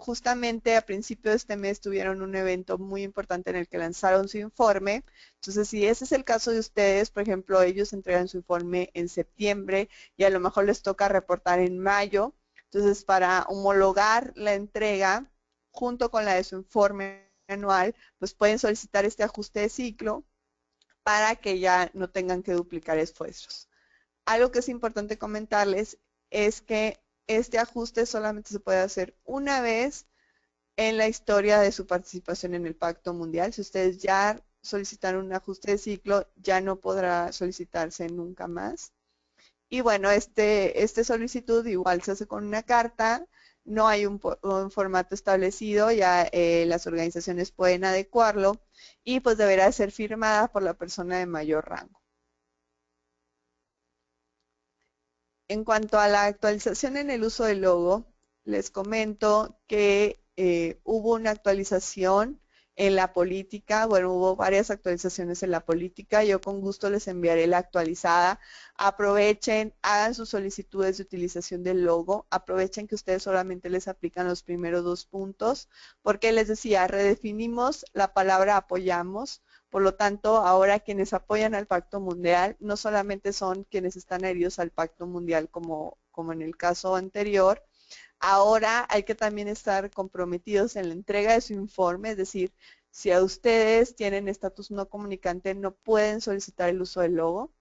Justamente a principio de este mes tuvieron un evento muy importante en el que lanzaron su informe. Entonces, si ese es el caso de ustedes, por ejemplo, ellos entregan su informe en septiembre y a lo mejor les toca reportar en mayo. Entonces, para homologar la entrega junto con la de su informe anual, pues pueden solicitar este ajuste de ciclo para que ya no tengan que duplicar esfuerzos. Algo que es importante comentarles es que este ajuste solamente se puede hacer una vez en la historia de su participación en el Pacto Mundial. Si ustedes ya solicitaron un ajuste de ciclo, ya no podrá solicitarse nunca más. Y bueno, este solicitud igual se hace con una carta, no hay un formato establecido, ya las organizaciones pueden adecuarlo y pues deberá ser firmada por la persona de mayor rango. En cuanto a la actualización en el uso del logo, les comento que hubo una actualización en la política. Bueno, hubo varias actualizaciones en la política. Yo con gusto les enviaré la actualizada. Aprovechen, hagan sus solicitudes de utilización del logo. Aprovechen que ustedes solamente les aplican los primeros 2 puntos, porque les decía, redefinimos la palabra apoyamos. Por lo tanto, ahora quienes apoyan al Pacto Mundial no solamente son quienes están adheridos al Pacto Mundial como en el caso anterior, ahora hay que también estar comprometidos en la entrega de su informe, es decir, si a ustedes tienen estatus no comunicante no pueden solicitar el uso del logo.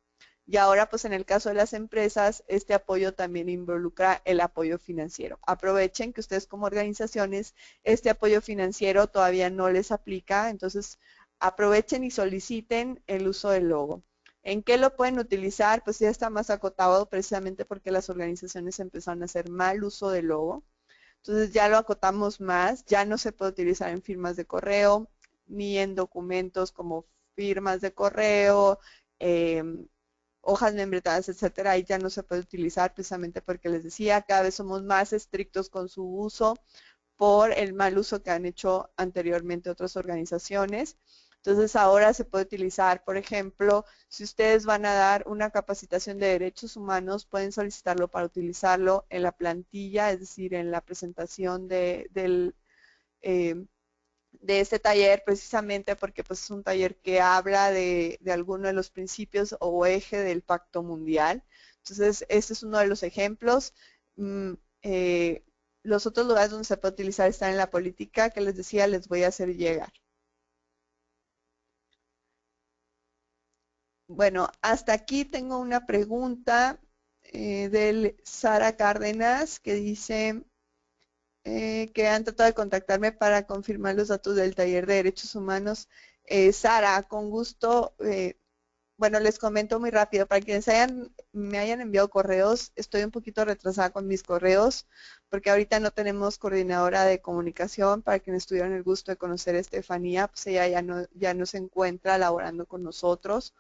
Y ahora, pues en el caso de las empresas, este apoyo también involucra el apoyo financiero. Aprovechen que ustedes como organizaciones, este apoyo financiero todavía no les aplica, entonces aprovechen y soliciten el uso del logo. ¿En qué lo pueden utilizar? Pues ya está más acotado precisamente porque las organizaciones empezaron a hacer mal uso del logo. Entonces ya lo acotamos más, ya no se puede utilizar en firmas de correo, ni en documentos como firmas de correo, hojas membretadas, etcétera, ahí ya no se puede utilizar precisamente porque les decía, cada vez somos más estrictos con su uso por el mal uso que han hecho anteriormente otras organizaciones. Entonces ahora se puede utilizar, por ejemplo, si ustedes van a dar una capacitación de derechos humanos, pueden solicitarlo para utilizarlo en la plantilla, es decir, en la presentación de este taller, precisamente porque pues, es un taller que habla de alguno de los principios o eje del Pacto Mundial. Entonces, este es uno de los ejemplos. los otros lugares donde se puede utilizar están en la política, que les decía, les voy a hacer llegar. Bueno, hasta aquí tengo una pregunta del Sara Cárdenas que dice que han tratado de contactarme para confirmar los datos del taller de derechos humanos. Sara, con gusto. Bueno, les comento muy rápido. Para quienes me hayan enviado correos, estoy un poquito retrasada con mis correos porque ahorita no tenemos coordinadora de comunicación. Para quienes tuvieron el gusto de conocer a Estefanía, pues ella ya no se encuentra laborando con nosotros.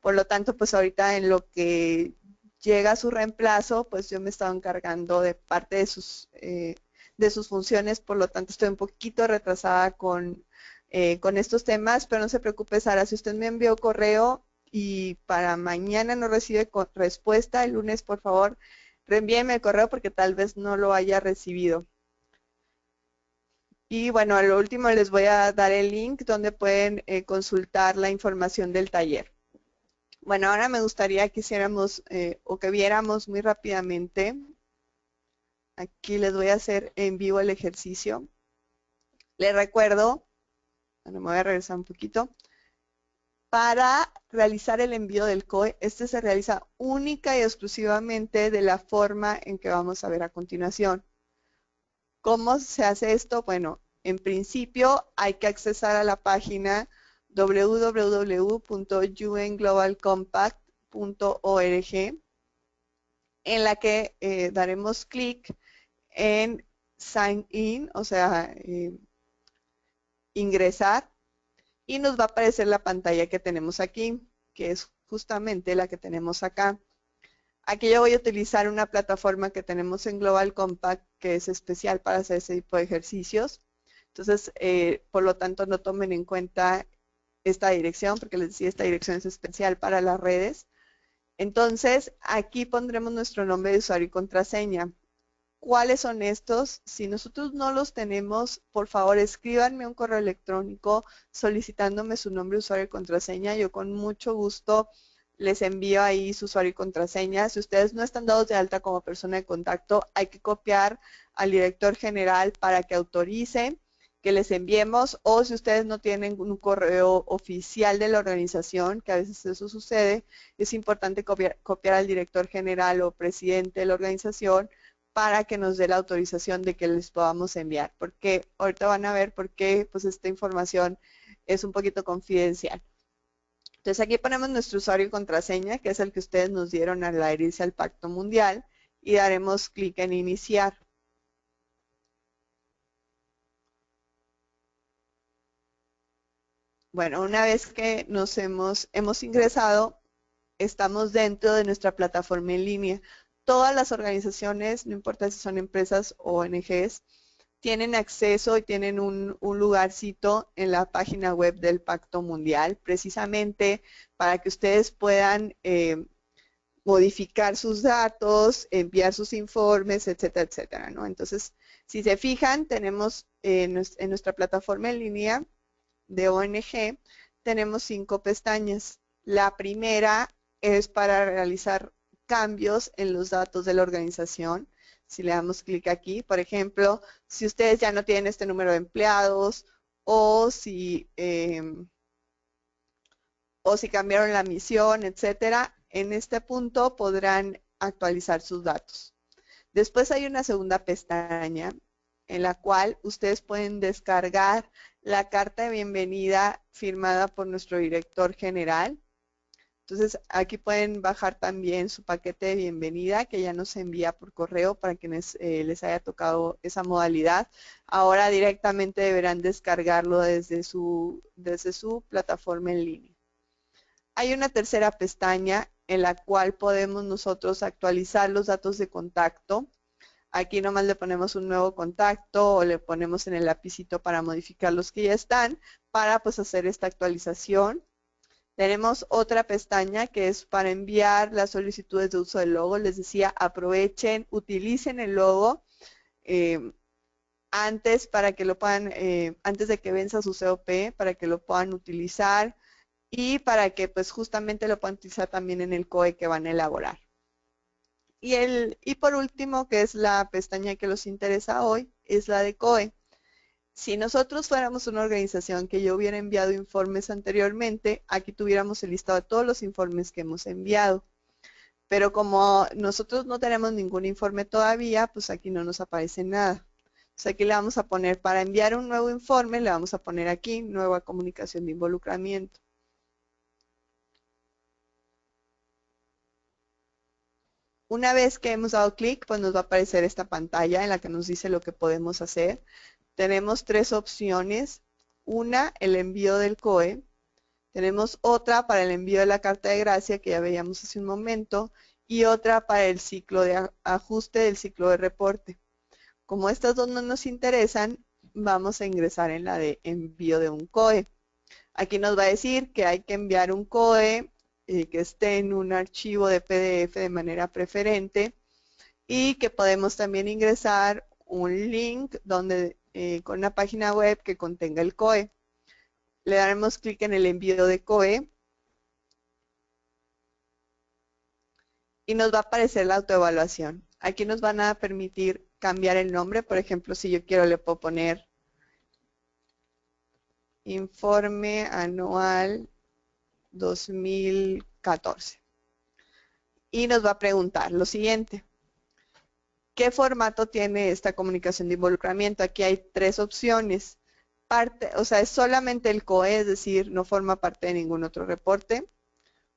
Por lo tanto, pues ahorita en lo que llega su reemplazo, pues yo me estaba encargando de parte de sus funciones, por lo tanto estoy un poquito retrasada con estos temas, pero no se preocupe, Sara, si usted me envió correo y para mañana no recibe respuesta, el lunes, por favor, reenvíeme el correo porque tal vez no lo haya recibido. Y bueno, a lo último les voy a dar el link donde pueden consultar la información del taller. Bueno, ahora me gustaría que hiciéramos o que viéramos muy rápidamente. Aquí les voy a hacer en vivo el ejercicio. Les recuerdo, bueno, me voy a regresar un poquito. Para realizar el envío del COE, este se realiza única y exclusivamente de la forma en que vamos a ver a continuación. ¿Cómo se hace esto? Bueno, en principio hay que accesar a la página www.unglobalcompact.org en la que daremos clic en Sign In, o sea, ingresar, y nos va a aparecer la pantalla que tenemos aquí, que es justamente la que tenemos acá. Aquí yo voy a utilizar una plataforma que tenemos en Global Compact que es especial para hacer ese tipo de ejercicios. Entonces, por lo tanto, no tomen en cuenta esta dirección, porque les decía, esta dirección es especial para las redes. Entonces, aquí pondremos nuestro nombre de usuario y contraseña. ¿Cuáles son estos? Si nosotros no los tenemos, por favor escríbanme un correo electrónico solicitándome su nombre, usuario y contraseña. Yo con mucho gusto les envío ahí su usuario y contraseña. Si ustedes no están dados de alta como persona de contacto, hay que copiar al director general para que autorice que les enviemos, o si ustedes no tienen un correo oficial de la organización, que a veces eso sucede, es importante copiar al director general o presidente de la organización para que nos dé la autorización de que les podamos enviar, porque ahorita van a ver por qué pues esta información es un poquito confidencial. Entonces aquí ponemos nuestro usuario y contraseña, que es el que ustedes nos dieron al adherirse al Pacto Mundial, y daremos clic en iniciar. Bueno, una vez que nos hemos ingresado, estamos dentro de nuestra plataforma en línea. Todas las organizaciones, no importa si son empresas o ONGs, tienen acceso y tienen un lugarcito en la página web del Pacto Mundial, precisamente para que ustedes puedan modificar sus datos, enviar sus informes, etcétera, etcétera, ¿no? Entonces, si se fijan, tenemos en nuestra plataforma en línea de ONG, tenemos 5 pestañas. La primera es para realizar cambios en los datos de la organización. Si le damos clic aquí, por ejemplo, si ustedes ya no tienen este número de empleados o si cambiaron la misión, etcétera, en este punto podrán actualizar sus datos. Después hay una segunda pestaña en la cual ustedes pueden descargar la carta de bienvenida firmada por nuestro director general. Entonces, aquí pueden bajar también su paquete de bienvenida que ya nos envía por correo para quienes les haya tocado esa modalidad. Ahora directamente deberán descargarlo desde su plataforma en línea. Hay una tercera pestaña en la cual podemos nosotros actualizar los datos de contacto. Aquí nomás le ponemos un nuevo contacto o le ponemos en el lapicito para modificar los que ya están para pues hacer esta actualización. Tenemos otra pestaña que es para enviar las solicitudes de uso del logo. Les decía, aprovechen, utilicen el logo antes para que lo puedan, antes de que venza su COP, para que lo puedan utilizar y para que pues justamente lo puedan utilizar también en el COE que van a elaborar. Y por último, que es la pestaña que los interesa hoy, es la de COE. Si nosotros fuéramos una organización que yo hubiera enviado informes anteriormente, aquí tuviéramos el listado de todos los informes que hemos enviado. Pero como nosotros no tenemos ningún informe todavía, pues aquí no nos aparece nada. Entonces aquí le vamos a poner, para enviar un nuevo informe, le vamos a poner aquí, nueva comunicación de involucramiento. Una vez que hemos dado clic, pues nos va a aparecer esta pantalla en la que nos dice lo que podemos hacer. Tenemos tres opciones. Una, el envío del COE. Tenemos otra para el envío de la carta de gracia, que ya veíamos hace un momento, y otra para el ciclo de ajuste del ciclo de reporte. Como estas dos no nos interesan, vamos a ingresar en la de envío de un COE. Aquí nos va a decir que hay que enviar un COE que esté en un archivo de PDF de manera preferente y que podemos también ingresar un link donde, con una página web que contenga el COE. Le daremos clic en el envío de COE y nos va a aparecer la autoevaluación. Aquí nos van a permitir cambiar el nombre. Por ejemplo, si yo quiero, le puedo poner Informe Anual 2014. Y nos va a preguntar lo siguiente. ¿Qué formato tiene esta comunicación de involucramiento? Aquí hay tres opciones. O sea, es solamente el COE, es decir, no forma parte de ningún otro reporte.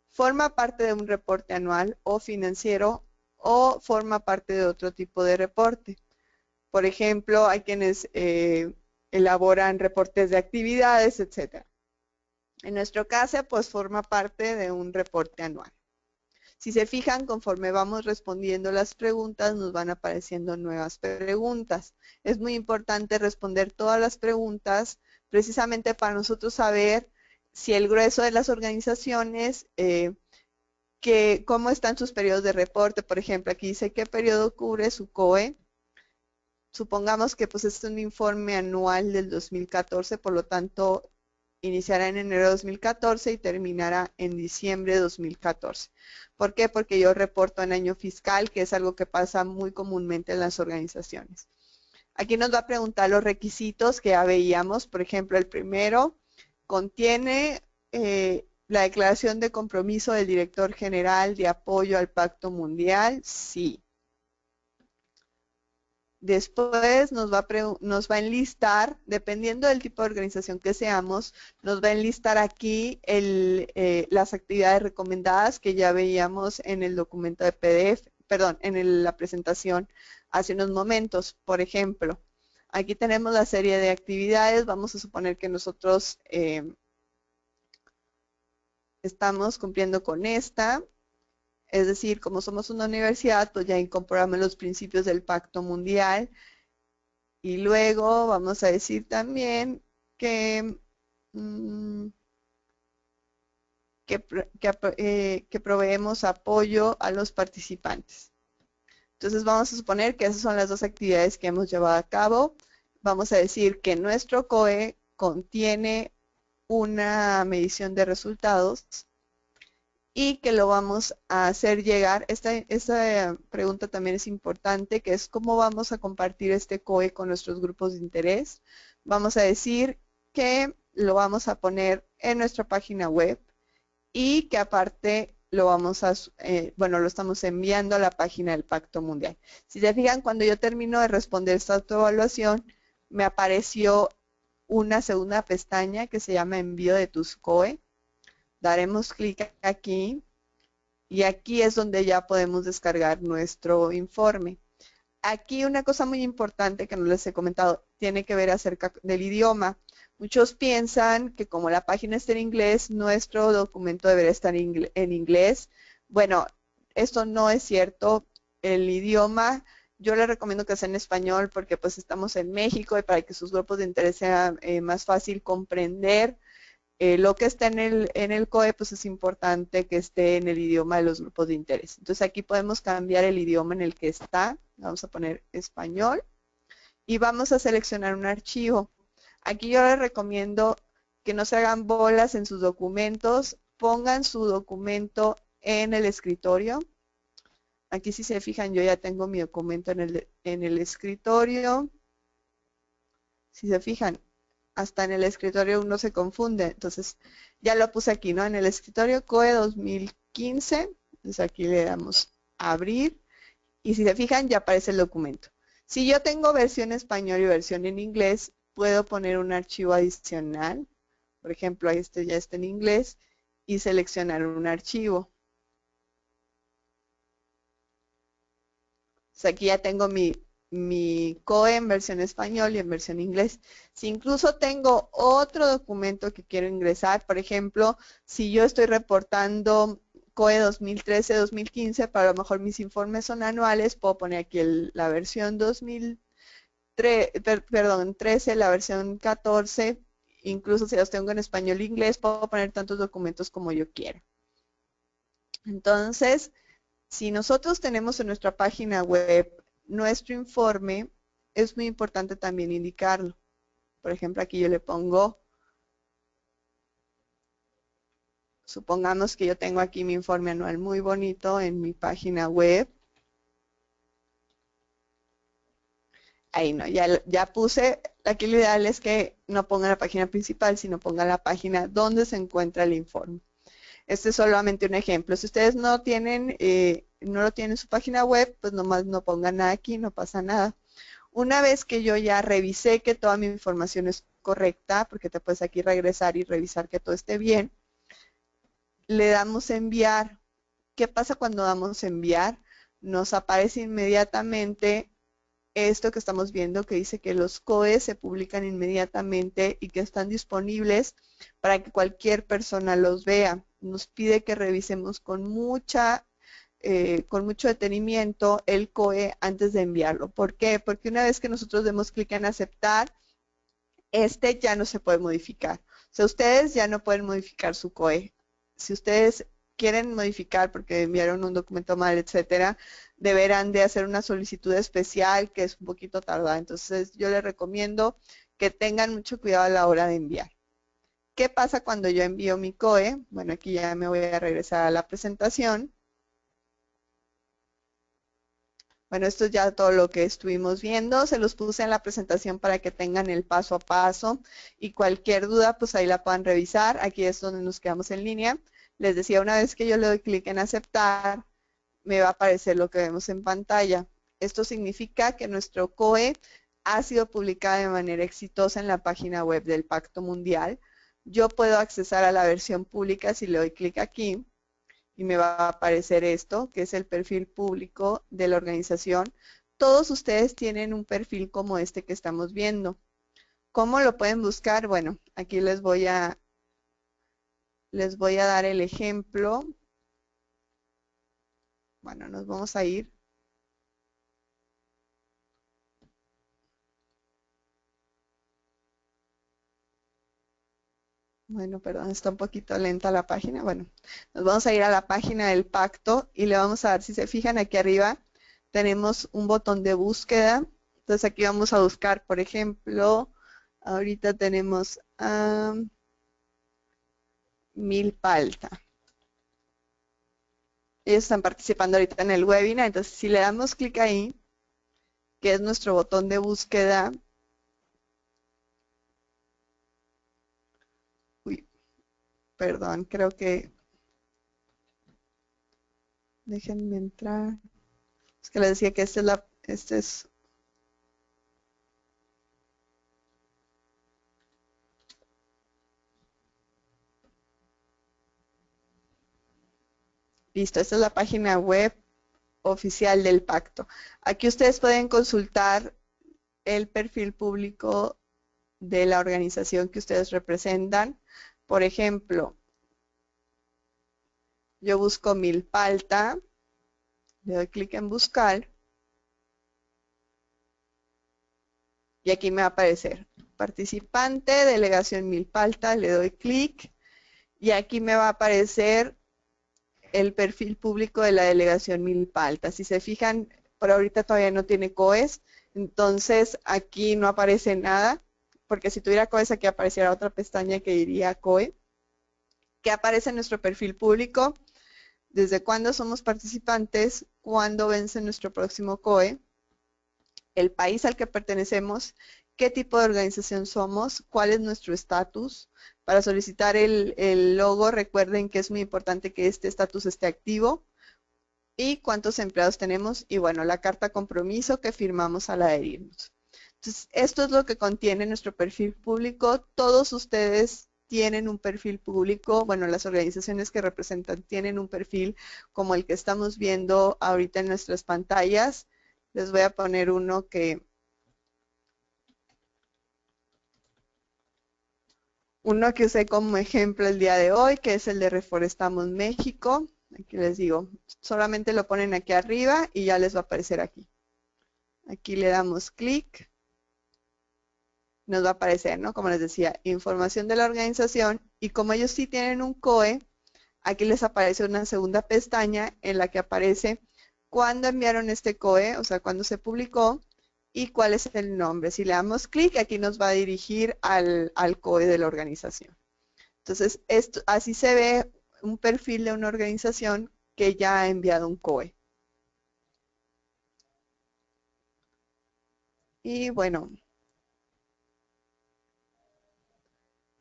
Forma parte de un reporte anual o financiero o forma parte de otro tipo de reporte. Por ejemplo, hay quienes elaboran reportes de actividades, etc. En nuestro caso, pues forma parte de un reporte anual. Si se fijan, conforme vamos respondiendo las preguntas, nos van apareciendo nuevas preguntas. Es muy importante responder todas las preguntas, precisamente para nosotros saber si el grueso de las organizaciones, cómo están sus periodos de reporte. Por ejemplo, aquí dice qué periodo cubre su COE. Supongamos que pues es un informe anual del 2014, por lo tanto, iniciará en enero de 2014 y terminará en diciembre de 2014. ¿Por qué? Porque yo reporto en año fiscal, que es algo que pasa muy comúnmente en las organizaciones. Aquí nos va a preguntar los requisitos que ya veíamos. Por ejemplo, el primero contiene la declaración de compromiso del director general de apoyo al Pacto Mundial. Sí. Después nos va a enlistar, dependiendo del tipo de organización que seamos, nos va a enlistar aquí las actividades recomendadas que ya veíamos en el documento de PDF, perdón, en la presentación hace unos momentos. Por ejemplo, aquí tenemos la serie de actividades. Vamos a suponer que nosotros estamos cumpliendo con esta. Es decir, como somos una universidad, pues ya incorporamos los principios del Pacto Mundial. Y luego vamos a decir también que, que proveemos apoyo a los participantes. Entonces vamos a suponer que esas son las dos actividades que hemos llevado a cabo. Vamos a decir que nuestro COE contiene una medición de resultados y que lo vamos a hacer llegar. Esta pregunta también es importante, que es cómo vamos a compartir este COE con nuestros grupos de interés. Vamos a decir que lo vamos a poner en nuestra página web y que aparte lo vamos a, bueno, lo estamos enviando a la página del Pacto Mundial. Si se fijan, cuando yo termino de responder esta autoevaluación, me apareció una segunda pestaña que se llama Envío de tus COE. Daremos clic aquí y aquí es donde ya podemos descargar nuestro informe. Aquí una cosa muy importante que no les he comentado tiene que ver acerca del idioma. Muchos piensan que como la página está en inglés, nuestro documento debería estar en inglés. Bueno, esto no es cierto. El idioma yo les recomiendo que sea en español porque pues estamos en México y para que sus grupos de interés sea más fácil comprender lo que está en el COE, pues es importante que esté en el idioma de los grupos de interés. Entonces aquí podemos cambiar el idioma en el que está. Vamos a poner español y vamos a seleccionar un archivo. Aquí yo les recomiendo que no se hagan bolas en sus documentos, pongan su documento en el escritorio. Aquí si se fijan yo ya tengo mi documento en el escritorio. Si se fijan, hasta en el escritorio uno se confunde. Entonces ya lo puse aquí, ¿no? En el escritorio COE 2015. Entonces aquí le damos a abrir. Y si se fijan ya aparece el documento. Si yo tengo versión español y versión en inglés, puedo poner un archivo adicional. Por ejemplo, ahí ya está en inglés y seleccionar un archivo. O sea, aquí ya tengo mi COE en versión español y en versión inglés. Si incluso tengo otro documento que quiero ingresar, por ejemplo, si yo estoy reportando COE 2013-2015, para lo mejor mis informes son anuales, puedo poner aquí la versión 13, la versión 14, incluso si los tengo en español e inglés, puedo poner tantos documentos como yo quiera. Entonces, si nosotros tenemos en nuestra página web nuestro informe, es muy importante también indicarlo. Por ejemplo, aquí yo le pongo, supongamos que yo tengo aquí mi informe anual muy bonito en mi página web. Ahí no, ya puse, aquí lo ideal es que no ponga la página principal, sino ponga la página donde se encuentra el informe. Este es solamente un ejemplo. Si ustedes no lo tienen en su página web, pues nomás no pongan nada aquí, no pasa nada. Una vez que yo ya revisé que toda mi información es correcta, porque te puedes aquí regresar y revisar que todo esté bien, le damos enviar. ¿Qué pasa cuando damos enviar? Nos aparece inmediatamente esto que estamos viendo que dice que los COE se publican inmediatamente y que están disponibles para que cualquier persona los vea. Nos pide que revisemos con mucho detenimiento el COE antes de enviarlo. ¿Por qué? Porque una vez que nosotros demos clic en aceptar, este ya no se puede modificar. O sea, ustedes ya no pueden modificar su COE. Si ustedes quieren modificar porque enviaron un documento mal, etcétera, deberán de hacer una solicitud especial que es un poquito tardada. Entonces, yo les recomiendo que tengan mucho cuidado a la hora de enviar. ¿Qué pasa cuando yo envío mi COE? Bueno, aquí ya me voy a regresar a la presentación. Bueno, esto es ya todo lo que estuvimos viendo. Se los puse en la presentación para que tengan el paso a paso y cualquier duda, pues ahí la puedan revisar. Aquí es donde nos quedamos en línea. Les decía, una vez que yo le doy clic en aceptar, me va a aparecer lo que vemos en pantalla. Esto significa que nuestro COE ha sido publicado de manera exitosa en la página web del Pacto Mundial. Yo puedo accesar a la versión pública si le doy clic aquí y me va a aparecer esto, que es el perfil público de la organización. Todos ustedes tienen un perfil como este que estamos viendo. ¿Cómo lo pueden buscar? Bueno, aquí les voy a dar el ejemplo. Bueno, nos vamos a ir. Bueno, perdón, está un poquito lenta la página. Bueno, nos vamos a ir a la página del pacto y le vamos a dar, si se fijan aquí arriba, tenemos un botón de búsqueda. Entonces aquí vamos a buscar, por ejemplo, ahorita tenemos Milpalta. Ellos están participando ahorita en el webinar, entonces si le damos clic ahí, que es nuestro botón de búsqueda, uy, perdón, creo que, déjenme entrar, es que les decía que este es, listo, esta es la página web oficial del pacto. Aquí ustedes pueden consultar el perfil público de la organización que ustedes representan. Por ejemplo, yo busco Milpalta, le doy clic en buscar y aquí me va a aparecer participante, delegación Milpalta, le doy clic y aquí me va a aparecer el perfil público de la delegación Milpalta. Si se fijan, por ahorita todavía no tiene COES, entonces aquí no aparece nada, porque si tuviera COES aquí apareciera otra pestaña que diría COE. ¿Qué aparece en nuestro perfil público? desde cuándo somos participantes, cuándo vence nuestro próximo COE, el país al que pertenecemos, qué tipo de organización somos, cuál es nuestro estatus. Para solicitar el logo, recuerden que es muy importante que este estatus esté activo y cuántos empleados tenemos y bueno, la carta compromiso que firmamos al adherirnos. Entonces, esto es lo que contiene nuestro perfil público. Todos ustedes tienen un perfil público, bueno, las organizaciones que representan tienen un perfil como el que estamos viendo ahorita en nuestras pantallas. Les voy a poner uno que usé como ejemplo el día de hoy, que es el de Reforestamos México. Aquí les digo, solamente lo ponen aquí arriba y ya les va a aparecer aquí. Aquí le damos clic. Nos va a aparecer, ¿no? Como les decía, información de la organización y como ellos sí tienen un COE, aquí les aparece una segunda pestaña en la que aparece cuándo enviaron este COE, o sea, cuándo se publicó y cuál es el nombre. Si le damos clic, aquí nos va a dirigir al COE de la organización. Entonces, así se ve un perfil de una organización que ya ha enviado un COE. Y bueno,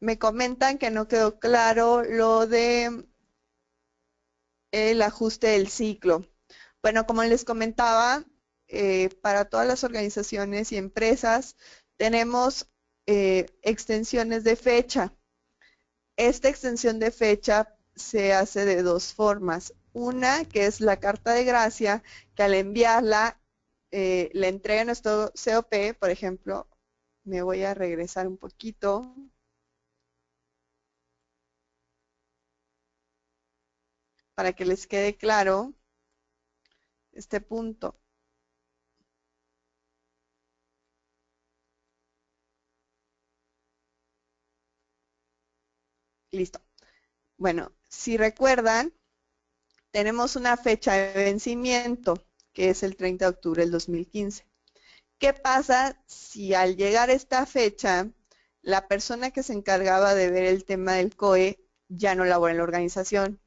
me comentan que no quedó claro lo de el ajuste del ciclo. Bueno, como les comentaba, para todas las organizaciones y empresas tenemos extensiones de fecha. Esta extensión de fecha se hace de dos formas. Una, que es la carta de gracia, que al enviarla le entrega nuestro COP, por ejemplo, me voy a regresar un poquito para que les quede claro este punto. Listo. Bueno, si recuerdan, tenemos una fecha de vencimiento, que es el 30 de octubre del 2015. ¿Qué pasa si al llegar a esta fecha, la persona que se encargaba de ver el tema del COE ya no labora en la organización?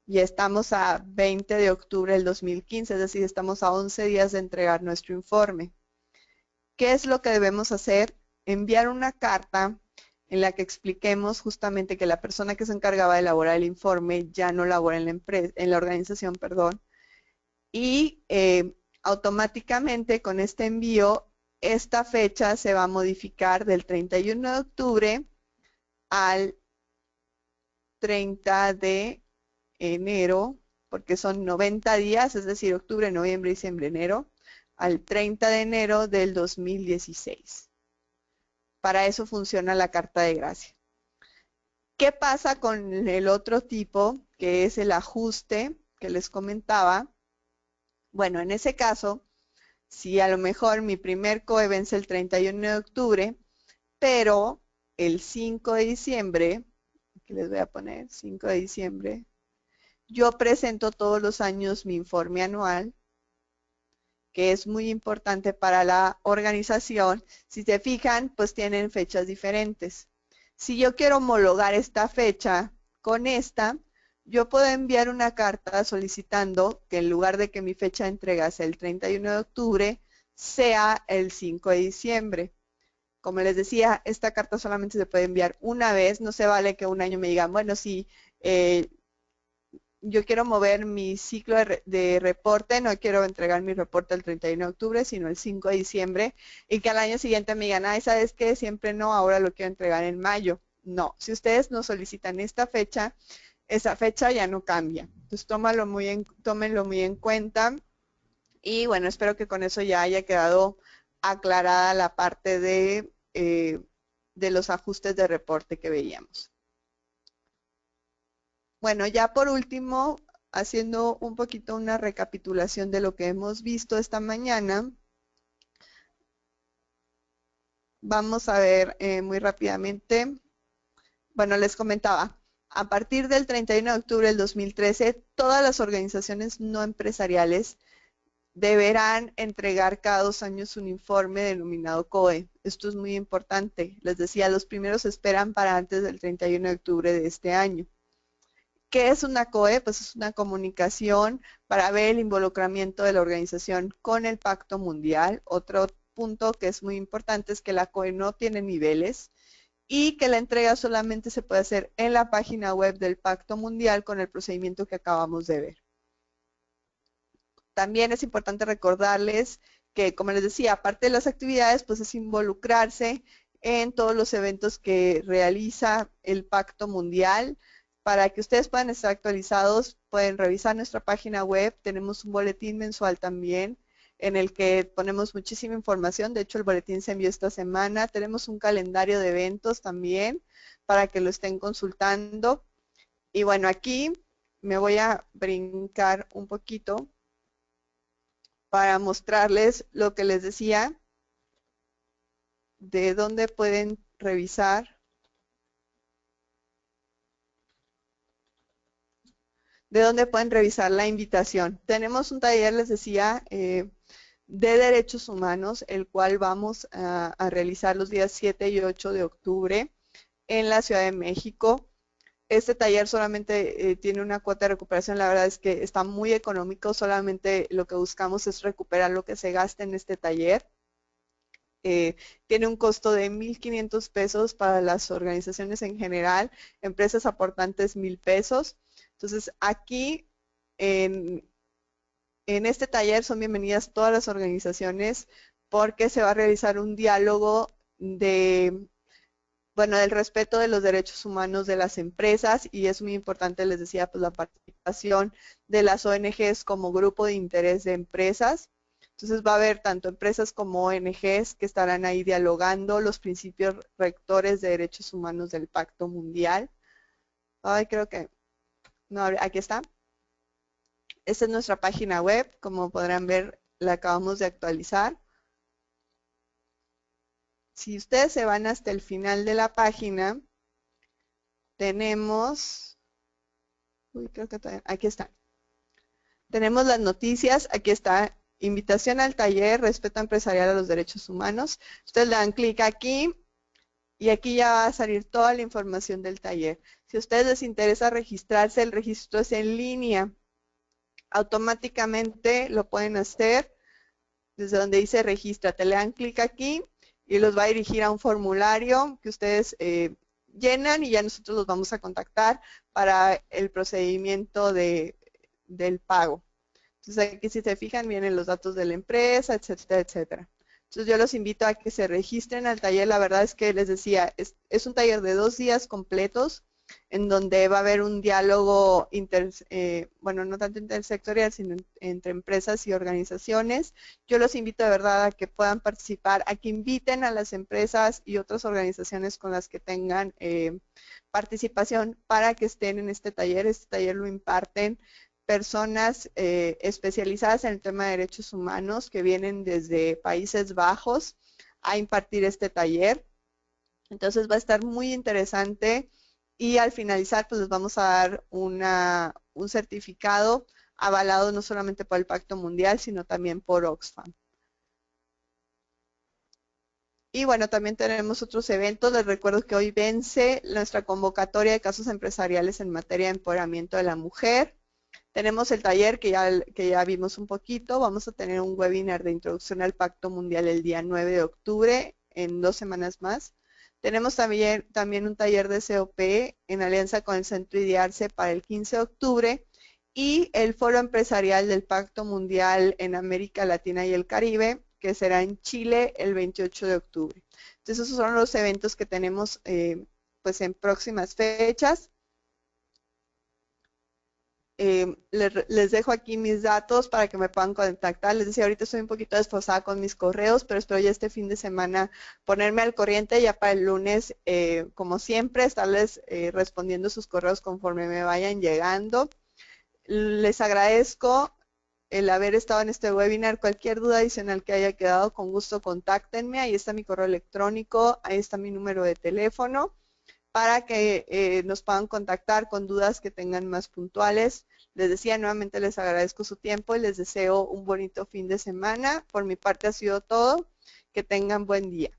Ya estamos a 20 de octubre del 2015, es decir, estamos a 11 días de entregar nuestro informe. ¿Qué es lo que debemos hacer? Enviar una carta en la que expliquemos justamente que la persona que se encargaba de elaborar el informe ya no labora en la organización, perdón, y automáticamente con este envío, esta fecha se va a modificar del 31 de octubre al 30 de enero, porque son 90 días, es decir, octubre, noviembre, diciembre, enero, al 30 de enero del 2016. Para eso funciona la carta de gracia. ¿Qué pasa con el otro tipo, que es el ajuste que les comentaba? Bueno, en ese caso, si a lo mejor mi primer COE vence el 31 de octubre, pero el 5 de diciembre, aquí les voy a poner 5 de diciembre, yo presento todos los años mi informe anual, que es muy importante para la organización. Si se fijan, pues tienen fechas diferentes. Si yo quiero homologar esta fecha con esta, yo puedo enviar una carta solicitando que en lugar de que mi fecha de entrega sea el 31 de octubre, sea el 5 de diciembre. Como les decía, esta carta solamente se puede enviar una vez, no se vale que un año me digan, bueno, sí, yo quiero mover mi ciclo de reporte, no quiero entregar mi reporte el 31 de octubre, sino el 5 de diciembre, y que al año siguiente me digan, ay, ¿sabes qué? Siempre no, ahora lo quiero entregar en mayo. No, si ustedes no solicitan esta fecha, esa fecha ya no cambia. Entonces tómenlo muy en cuenta. Y bueno, espero que con eso ya haya quedado aclarada la parte de los ajustes de reporte que veíamos. Bueno, ya por último, haciendo un poquito una recapitulación de lo que hemos visto esta mañana, vamos a ver muy rápidamente. Bueno, les comentaba, a partir del 31 de octubre del 2013, todas las organizaciones no empresariales deberán entregar cada 2 años un informe denominado COE. Esto es muy importante. Les decía, los primeros esperan para antes del 31 de octubre de este año. ¿Qué es una COE? Pues es una comunicación para ver el involucramiento de la organización con el Pacto Mundial. Otro punto que es muy importante es que la COE no tiene niveles y que la entrega solamente se puede hacer en la página web del Pacto Mundial con el procedimiento que acabamos de ver. También es importante recordarles que, como les decía, aparte de las actividades, pues es involucrarse en todos los eventos que realiza el Pacto Mundial. Para que ustedes puedan estar actualizados, pueden revisar nuestra página web. Tenemos un boletín mensual también en el que ponemos muchísima información. De hecho, el boletín se envió esta semana. Tenemos un calendario de eventos también para que lo estén consultando. Y bueno, aquí me voy a brincar un poquito para mostrarles lo que les decía, de dónde pueden revisar, la invitación. Tenemos un taller, les decía, de derechos humanos, el cual vamos a realizar los días 7 y 8 de octubre en la Ciudad de México. Este taller solamente tiene una cuota de recuperación, la verdad es que está muy económico, solamente lo que buscamos es recuperar lo que se gasta en este taller. Tiene un costo de 1,500 pesos para las organizaciones en general, empresas aportantes 1,000 pesos. Entonces aquí en este taller son bienvenidas todas las organizaciones porque se va a realizar un diálogo de, bueno, del respeto de los derechos humanos de las empresas y es muy importante, les decía, pues la participación de las ONGs como grupo de interés de empresas. Entonces va a haber tanto empresas como ONGs que estarán ahí dialogando los principios rectores de derechos humanos del Pacto Mundial. Ay, creo que, no, aquí está. Esta es nuestra página web, como podrán ver, la acabamos de actualizar. Si ustedes se van hasta el final de la página, tenemos, uy, creo que todavía, aquí está. Tenemos las noticias, aquí está, invitación al taller, respeto empresarial a los derechos humanos. Ustedes le dan clic aquí y aquí ya va a salir toda la información del taller. Si a ustedes les interesa registrarse, el registro es en línea. Automáticamente lo pueden hacer desde donde dice regístrate. Le dan clic aquí y los va a dirigir a un formulario que ustedes llenan y ya nosotros los vamos a contactar para el procedimiento del pago. Entonces aquí si se fijan vienen los datos de la empresa, etcétera, etcétera. Entonces yo los invito a que se registren al taller. La verdad es que les decía, es un taller de 2 días completos en donde va a haber un diálogo, bueno, no tanto intersectorial, sino entre empresas y organizaciones. Yo los invito de verdad a que puedan participar, a que inviten a las empresas y otras organizaciones con las que tengan participación para que estén en este taller. Este taller lo imparten personas especializadas en el tema de derechos humanos que vienen desde Países Bajos a impartir este taller. Entonces va a estar muy interesante y al finalizar pues les vamos a dar un certificado avalado no solamente por el Pacto Mundial, sino también por Oxfam. Y bueno, también tenemos otros eventos. Les recuerdo que hoy vence nuestra convocatoria de casos empresariales en materia de empoderamiento de la mujer. Tenemos el taller que ya vimos un poquito. Vamos a tener un webinar de introducción al Pacto Mundial el día 9 de octubre, en 2 semanas más. Tenemos también un taller de COP en alianza con el Centro IDEARCE para el 15 de octubre y el Foro Empresarial del Pacto Mundial en América Latina y el Caribe, que será en Chile el 28 de octubre. Entonces esos son los eventos que tenemos pues en próximas fechas. Les dejo aquí mis datos para que me puedan contactar. Les decía, ahorita estoy un poquito desfasada con mis correos, pero espero ya este fin de semana ponerme al corriente ya para el lunes, como siempre, estarles respondiendo sus correos conforme me vayan llegando. Les agradezco el haber estado en este webinar. Cualquier duda adicional que haya quedado, con gusto contáctenme. Ahí está mi correo electrónico, ahí está mi número de teléfono, para que nos puedan contactar con dudas que tengan más puntuales. Les decía, nuevamente les agradezco su tiempo y les deseo un bonito fin de semana. Por mi parte ha sido todo. Que tengan buen día.